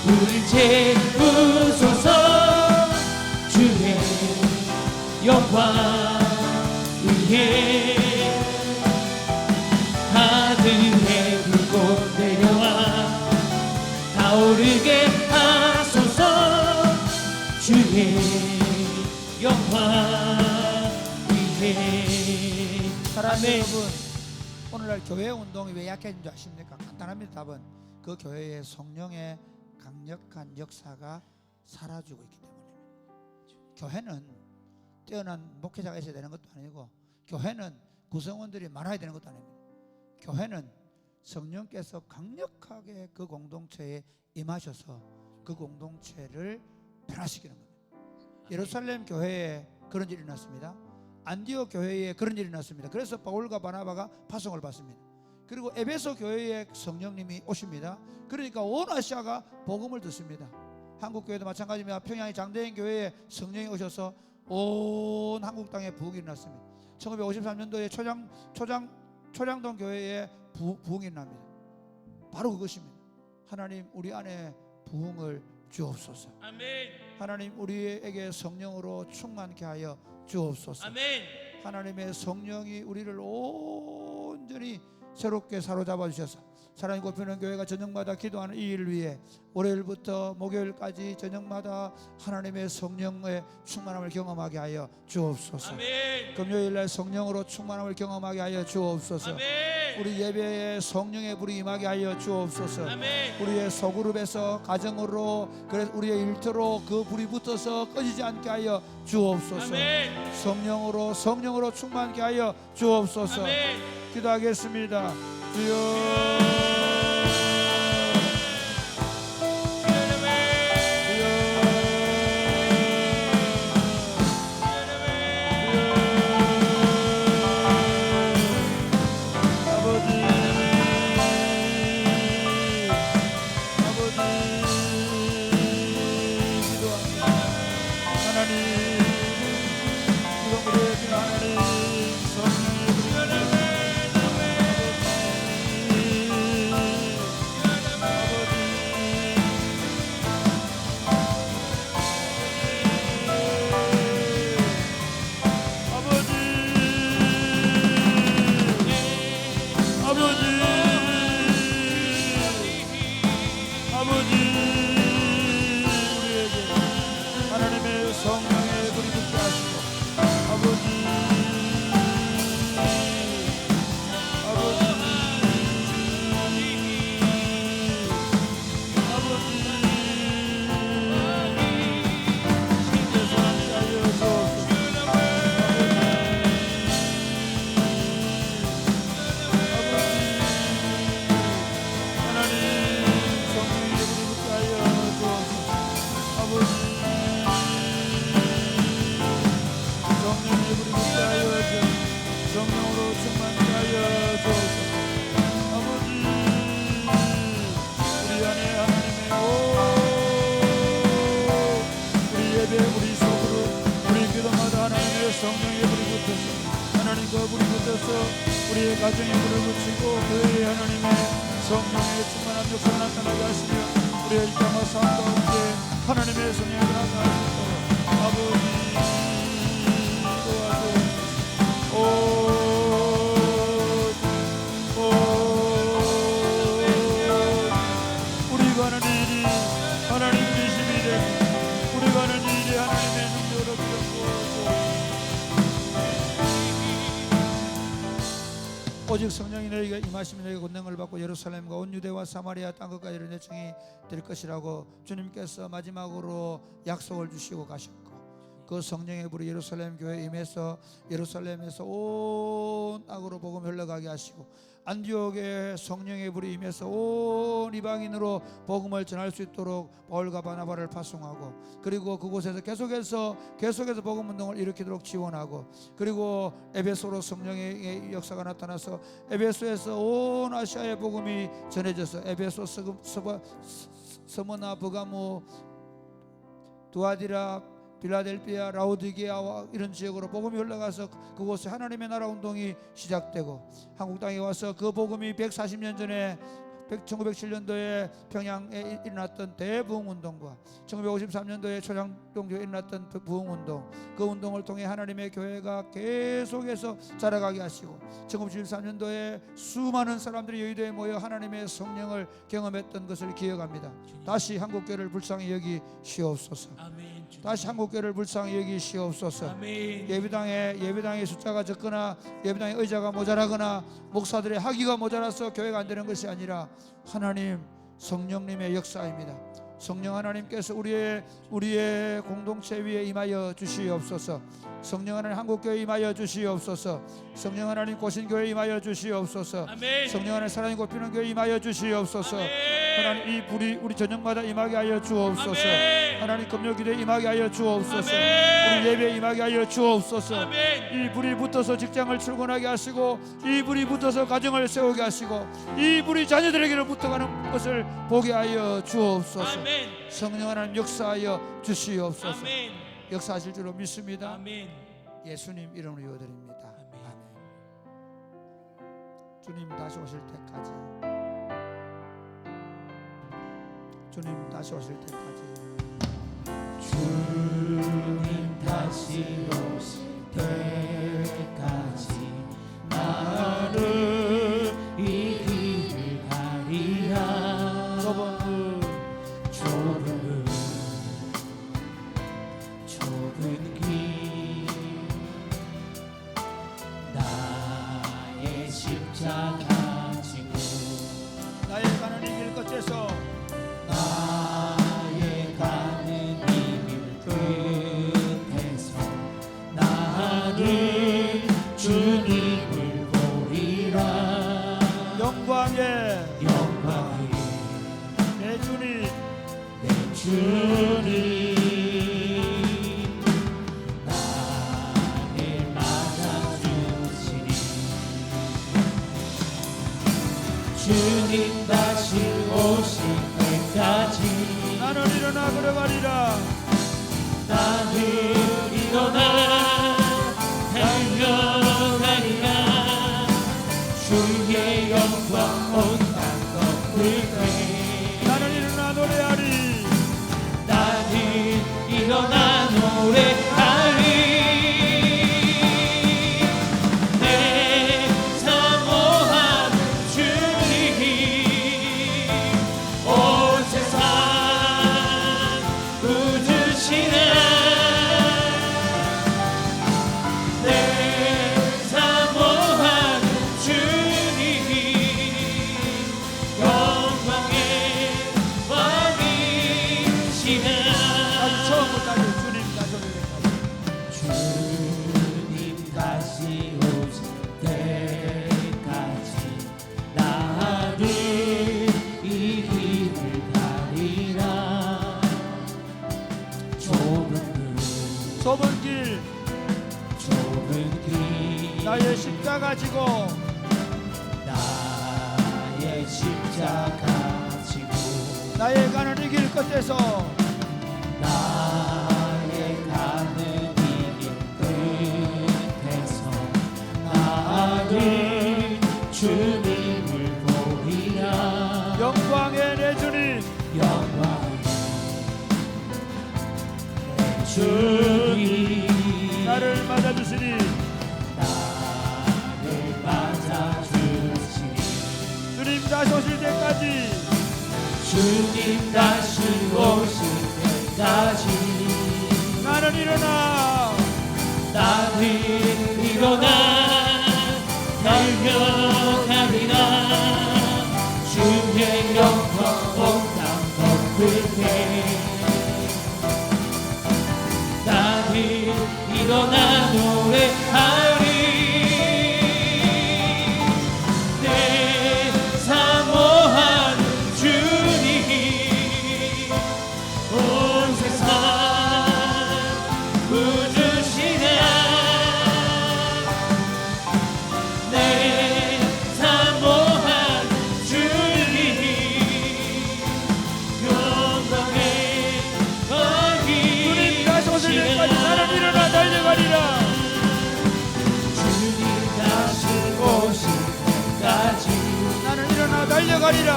우릴 채우소서. 주의 영광 위에 하늘의 불꽃 내려와 타오르게 하소서. 주의 영광 위에. 사랑하는 여러분, 오늘날 교회 운동이 왜 약해진 줄 아십니까? 간단합니다. 답은 그 교회의 성령의 강력한 역사가 사라지고 있기 때문입니다. 교회는 뛰어난 목회자가 있어야 되는 것도 아니고, 교회는 구성원들이 많아야 되는 것도 아닙니다. 교회는 성령께서 강력하게 그 공동체에 임하셔서 그 공동체를 변화시키는 겁니다. 예루살렘 교회에 그런 일이 일어났습니다. 안디옥 교회에 그런 일이 났습니다. 그래서 바울과 바나바가 파송을 받습니다. 그리고 에베소 교회에 성령님이 오십니다. 그러니까 온 아시아가 복음을 듣습니다. 한국 교회도 마찬가지입니다. 평양의 장대인 교회에 성령이 오셔서 온 한국 땅에 부흥이 일어났습니다. 1953년도에 초량동 교회에 부흥이 일어납니다. 바로 그것입니다. 하나님 우리 안에 부흥을 주옵소서. 아멘. 하나님 우리에게 성령으로 충만케 하여 주옵소서. 아멘. 하나님의 성령이 우리를 온전히 새롭게 사로잡아 주셔서 사랑이 곱히는 교회가 저녁마다 기도하는 이 일을 위해 월요일부터 목요일까지 저녁마다 하나님의 성령의 충만함을 경험하게 하여 주옵소서. 아멘. 금요일날 성령으로 충만함을 경험하게 하여 주옵소서. 아멘. 우리 예배에 성령의 불이 임하게 하여 주옵소서. 아멘. 우리의 소그룹에서 가정으로 그래서 우리의 일터로 그 불이 붙어서 꺼지지 않게 하여 주옵소서. 아멘. 성령으로 충만케 하여 주옵소서. 아멘. 기도하겠습니다. 주여. 우리의 가정에 불을 붙이고 교회에 하나님의 성령의 충만한 역사를 나타나게 하시며 우리의 일상과 삶 가운데 하나님의 성령을 나타나시고 아버지 도와주옵소서. 우리가 하는 일이 하나님 지심이 되고 우리가 하는 일이 하나님의 능력으로 부여주옵소서. 오직 성령이 너희가 임하시면 너희가 권능을 받고 예루살렘과 온 유대와 사마리아 땅끝까지 이르는 요청이 될 것이라고 주님께서 마지막으로 약속을 주시고 가셨고 그 성령의 불이 예루살렘 교회에 임해서 예루살렘에서 온 땅으로 복음 흘러가게 하시고 안디옥에 성령의 불이 임해서 온 이방인으로 복음을 전할 수 있도록 바울과 바나바를 파송하고 그리고 그곳에서 계속해서 복음 운동을 일으키도록 지원하고 그리고 에베소로 성령의 역사가 나타나서 에베소에서 온 아시아의 복음이 전해져서 에베소, 스무나, 버가모, 두아디라, 빌라델피아, 라우디게아와 이런 지역으로 복음이 흘러가서 그곳에 하나님의 나라 운동이 시작되고 한국 땅에 와서 그 복음이 140년 전에 1907년도에 평양에 일어났던 대부흥운동과 1953년도에 초량동교에 일어났던 부흥운동 그 운동을 통해 하나님의 교회가 계속해서 자라가게 하시고 1973년도에 수많은 사람들이 여의도에 모여 하나님의 성령을 경험했던 것을 기억합니다. 다시 한국교회를 불쌍히 여기시옵소서. 아멘. 다시 한국교회를 불쌍히 여기시옵소서. 아멘. 예배당의 숫자가 적거나 예배당의 의자가 모자라거나 목사들의 학위가 모자라서 교회가 안 되는 것이 아니라 하나님 성령님의 역사입니다. 성령 하나님께서 우리의 공동체 위에 임하여 주시옵소서. 성령 하나님 한국교회 임하여 주시옵소서. 성령 하나님 고신교회 임하여 주시옵소서. 아멘. 성령 하나님 사랑이 곱히는 교회 임하여 주시옵소서. 아멘. 하나님 이 불이 우리 저녁마다 임하게 하여 주옵소서. 아멘. 하나님 금요기도에 임하게 하여 주옵소서. 아멘. 우리 예배에 임하게 하여 주옵소서. 아멘. 이 불이 붙어서 직장을 출근하게 하시고 이 불이 붙어서 가정을 세우게 하시고 이 불이 자녀들에게로 붙어가는 것을 보게 하여 주옵소서. 아멘. 성령 하나님 역사하여 주시옵소서. 아멘. 역사하실 줄로 믿습니다. 아멘. 예수님 이름으로 요드립니다. 아멘. 아멘. 주님 다시 오실 때까지, 주님 다시 오실 때까지, 주님 다시 오실 때까지 나는 이 길을 가리라. 좁은 길 나의 십자가 지고 나의 가는 이 길 끝에서 나의 가는 이 길 끝에서 나는 주님을 보리라. 영광의 내 주님, 내 주님 나를 맞아주시니 주님 다시 오실 때까지 나는 일어나 걸어가리라. 나는 일어나 달려가리라. 주의 영광 온 땅 덮을 때 나는 일어나 노래하리. 나는 일어나 노래하리. 내 사모하는 주님 온 세상 부주시네. 내 사모하는 주님 영광의 왕이시네. 다시 처음부터 주님 다시 오실 때까지. 주님 다시 오실 때까지 나는 이 길을 가리라. 좁은 길 좁은 길 나의 십자가 지고 나의 십자가 지고 나의 가는 이 길 끝에서 나의 가는 이 길 끝에서 나는 주님을 보리라. 영광의 내 주님, 영광의 내 주님 나를 맞아주시니 나를 맞아주시니 주님 다시 오실 때까지 주님 다시 오실 때까지 나는 일어나 나는 일어나 달려가리라. 주의 영광 온 땅 덮을 때 나는 일어나 노래하리. 내 사모하는 주님 온 세상 부주시네. 내 사모하는 주님 영광의 주님 다시 오실 왕이시네. 때까지 나는 일어나 달려가리라. 주님 다시 오실 때까지 나는 일어나 달려가리라.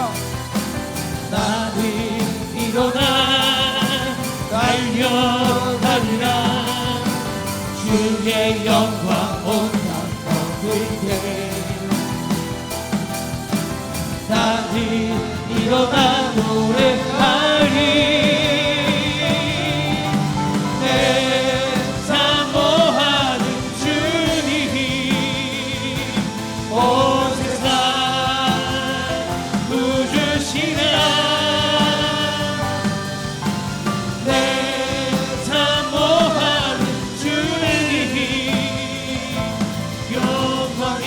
나는 일어나 달려가리라. 주의 영광 온 땅 덮을 때 나는 일어나 노래하리. 내 사모하는 주님 온 세상 부주시네. 내 사모하는 주님 영광의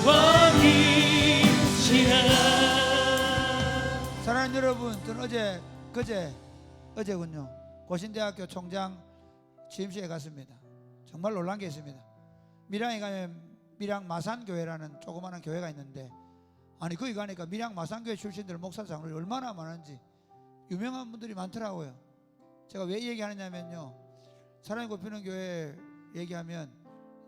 왕이시네. 사랑하는 여러분, 저는 어제군요, 고신대학교 총장 취임식에 갔습니다. 정말 놀란 게 있습니다. 밀양에 가면 밀양 마산교회라는 조그마한 교회가 있는데, 아니 거기 가니까 밀양 마산교회 출신들 목사 장로들이 얼마나 많은지 유명한 분들이 많더라고요. 제가 왜 얘기하느냐면요, 사랑이 꼽히는 교회 얘기하면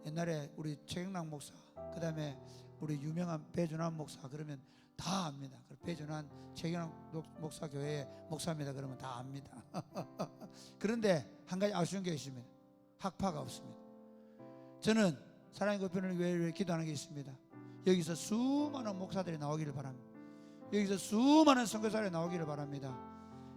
옛날에 우리 최경락 목사, 그 다음에 우리 유명한 배준환 목사 그러면 다 압니다. 배준환 최경락 목사 교회의 목사입니다 그러면 다 압니다. 그런데 한 가지 아쉬운 게 있습니다. 학파가 없습니다. 저는 사랑이 꼽히는 교회를 기도하는 게 있습니다. 여기서 수많은 목사들이 나오기를 바랍니다. 여기서 수많은 선교사들이 나오기를 바랍니다.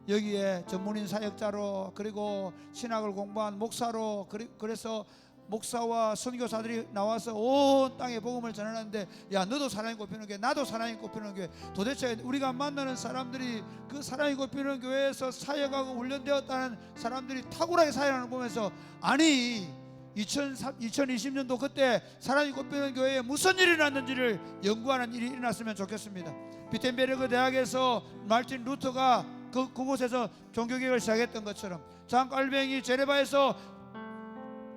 여기에 전문인 사역자로, 그리고 신학을 공부한 목사로, 그래서 목사와 선교사들이 나와서 온 땅에 복음을 전하는데, 야 너도 사랑이 꼽히는 교회, 나도 사랑이 꼽히는 교회, 도대체 우리가 만나는 사람들이 그 사랑이 꼽히는 교회에서 사역하고 훈련되었다는 사람들이 탁월하게 사역하는 걸 보면서, 아니 2020년도 그때 사랑이 꼽히는 교회에 무슨 일이 났는지를 연구하는 일이 일어났으면 좋겠습니다. 비텐베르그 대학에서 말틴 루터가 그곳에서 종교개혁을 시작했던 것처럼, 장 깔뱅이 제네바에서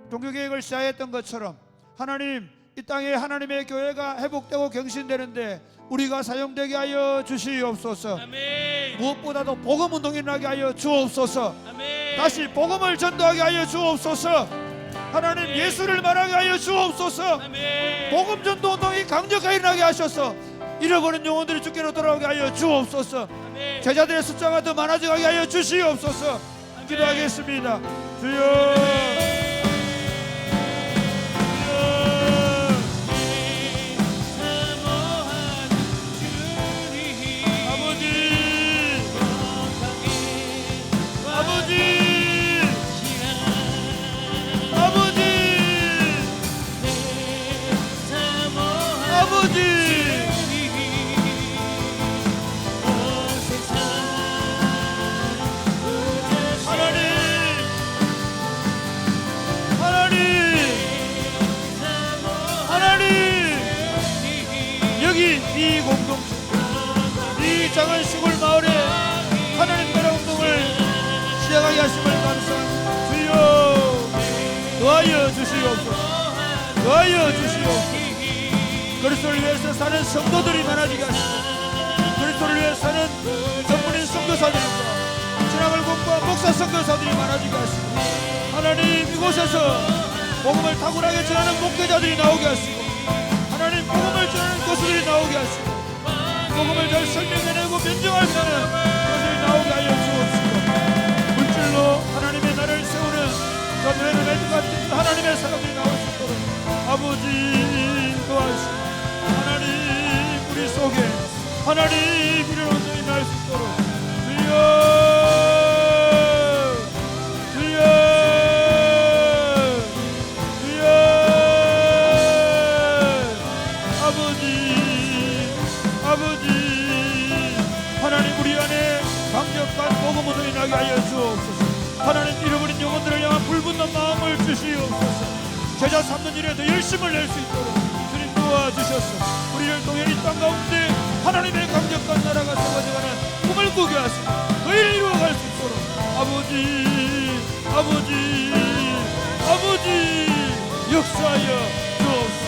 종교개혁을 시작했던 것처럼, 하나님 이 땅에 하나님의 교회가 회복되고 경신되는데 우리가 사용되게 하여 주시옵소서. 아멘. 무엇보다도 복음운동이 나게 하여 주옵소서. 아멘. 다시 복음을 전도하게 하여 주옵소서. 하나님 아멘. 예수를 말하게 하여 주옵소서. 아멘. 복음 전도 운동이 강력하게 일어나게 하셔서 잃어버린 영혼들이 주께로 돌아오게 하여 주옵소서. 아멘. 제자들의 숫자가 더 많아지게 하여 주시옵소서. 아멘. 기도하겠습니다. 주여, 이 공동체, 이 작은 시골 마을에 하나님 나라 운동을 시작하게 하심을 감사합니다. 주여 도하여 주시옵소서. 도하여 주시옵소서. 그리스도를 위해서 사는 성도들이 많아지게 하시고, 그리스도를 위해서 사는 전문인 선교사들과 신학을 공부한 목사 선교사들이 많아지게 하시고, 하나님 이곳에서 복음을 탁월하게 전하는 목회자들이 나오게 하시고, 하나님 복음을 전하는 교수들이 나오게 하시고, 복음을 잘 설명해내고 변증할 수 있는 것들이 나오게 하여 주옵시고, 물질로 하나님의 나라를 세우는 전도회는 애들 같은 하나님의 사람들이 나올 수 있도록 아버지 도와주시고, 하나님 우리 속에 하나님 이런 운동이 날 수 있도록 하나님 우리 안에 강력한 복음 운동이 나게 하여 주옵소서. 하나님 잃어버린 영혼들을 향한 불붙는 마음을 주시옵소서. 제자 삼는 일에 더 열심을 낼 수 있도록 주님 도와주셔서 우리를 통해 이 땅 가운데 하나님의 강력한 나라가 세워져가는 꿈을 꾸게 하시고 그일을 이루어갈 수 있도록 아버지 역사하여 주옵소서.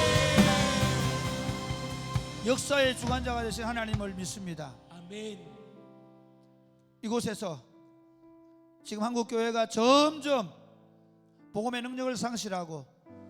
역사의 주관자가 되신 하나님을 믿습니다. 아멘. 이곳에서 지금 한국교회가 점점 복음의 능력을 상실하고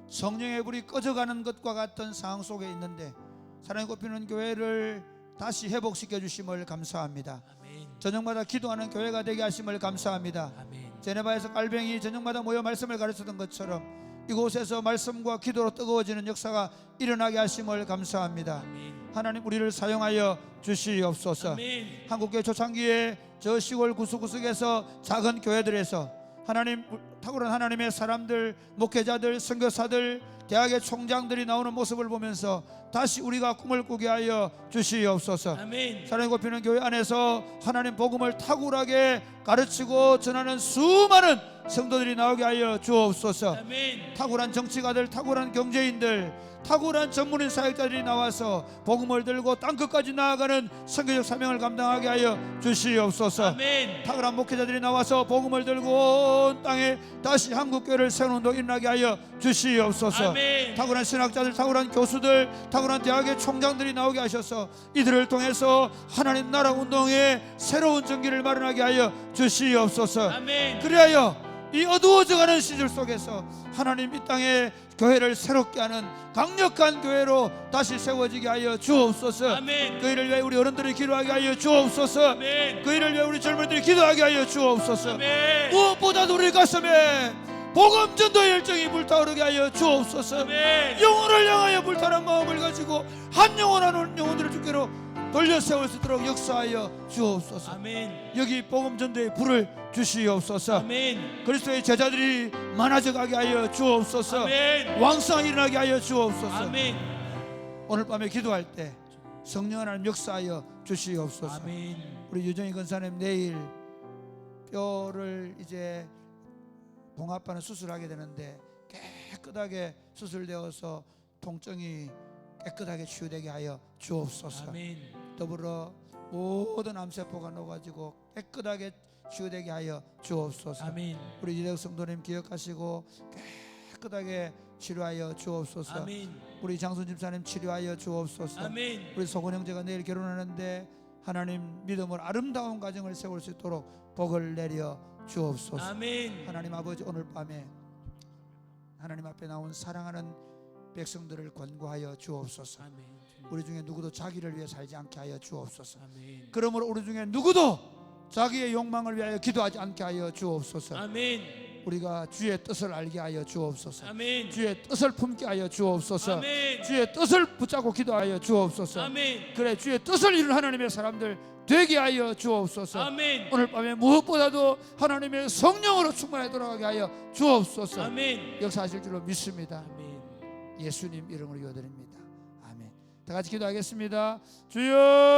성령의 불이 꺼져가는 것과 같은 상황 속에 있는데, 사랑이 꼽히는 교회를 다시 회복시켜 주심을 감사합니다. 아멘. 저녁마다 기도하는 교회가 되게 하심을 감사합니다. 아멘. 제네바에서 깔뱅이 저녁마다 모여 말씀을 가르치던 것처럼 이곳에서 말씀과 기도로 뜨거워지는 역사가 일어나게 하심을 감사합니다. 아멘. 하나님 우리를 사용하여 주시옵소서. 아멘. 한국교회 초창기에 저 시골 구석구석에서 작은 교회들에서 하나님 탁월한 하나님의 사람들, 목회자들, 선교사들, 대학의 총장들이 나오는 모습을 보면서 다시 우리가 꿈을 꾸게 하여 주시옵소서. 아멘. 사랑이 꼽히는 교회 안에서 하나님 복음을 탁월하게 가르치고 전하는 수많은 성도들이 나오게 하여 주옵소서. 아멘. 탁월한 정치가들, 탁월한 경제인들, 탁월한 전문인 사역자들이 나와서 복음을 들고 땅끝까지 나아가는 선교적 사명을 감당하게 하여 주시옵소서. 아멘. 탁월한 목회자들이 나와서 복음을 들고 온 땅에 다시 한국교회를 세우는 운동 일어나게 하여 주시옵소서. 아멘. 탁월한 신학자들, 탁월한 교수들, 탁월한 대학의 총장들이 나오게 하셔서 이들을 통해서 하나님 나라 운동의 새로운 전기를 마련하게 하여 주시옵소서. 아멘. 그리하여 이 어두워져가는 시절 속에서 하나님 이 땅에 교회를 새롭게 하는 강력한 교회로 다시 세워지게 하여 주옵소서. 아멘. 그 일을 위해 우리 어른들이 기도하게 하여 주옵소서. 아멘. 그 일을 위해 우리 젊은이들이 기도하게 하여 주옵소서. 아멘. 무엇보다도 우리 가슴에 복음 전도의 열정이 불타오르게 하여 주옵소서. 아멘. 영혼을 향하여 불타는 마음을 가지고 한 영혼 한 영혼들을 주께로 돌려 세울 수 있도록 역사하여 주옵소서. 아멘. 여기 복음 전도의 불을 주시옵소서. 아멘. 그리스도의 제자들이 많아져 가게 하여 주옵소서. 아멘. 왕성하게 일어나게 하여 주옵소서. 아멘. 오늘 밤에 기도할 때 성령 하나님 역사하여 주시옵소서. 아멘. 우리 유정희 권사님 내일 뼈를 이제 봉합하는 수술하게 되는데 깨끗하게 수술되어서 통증이 깨끗하게 치유되게 하여 주옵소서. 아멘. 더불어 모든 암세포가 녹아지고 깨끗하게 치유되게 하여 주옵소서. 아멘. 우리 이대혁 성도님 기억하시고 깨끗하게 치료하여 주옵소서. 아멘. 우리 장순 집사님 치료하여 주옵소서. 아멘. 우리 소건 형제가 내일 결혼하는데 하나님 믿음을 아름다운 가정을 세울 수 있도록 복을 내려 주옵소서. 아멘. 하나님 아버지 오늘 밤에 하나님 앞에 나온 사랑하는 백성들을 권고하여 주옵소서. 아멘. 우리 중에 누구도 자기를 위해 살지 않게 하여 주옵소서. 아멘. 그러므로 우리 중에 누구도 자기의 욕망을 위하여 기도하지 않게 하여 주옵소서. 아멘. 우리가 주의 뜻을 알게 하여 주옵소서. 아멘. 주의 뜻을 품게 하여 주옵소서. 아멘. 주의 뜻을 붙잡고 기도하여 주옵소서. 아멘. 그래 주의 뜻을 이룬 하나님의 사람들 되게 하여 주옵소서. 아멘. 오늘 밤에 무엇보다도 하나님의 성령으로 충만해 돌아가게 하여 주옵소서. 아멘. 역사하실 줄로 믿습니다. 아멘. 예수님 이름으로 기도드립니다. 아멘. 다 같이 기도하겠습니다. 주여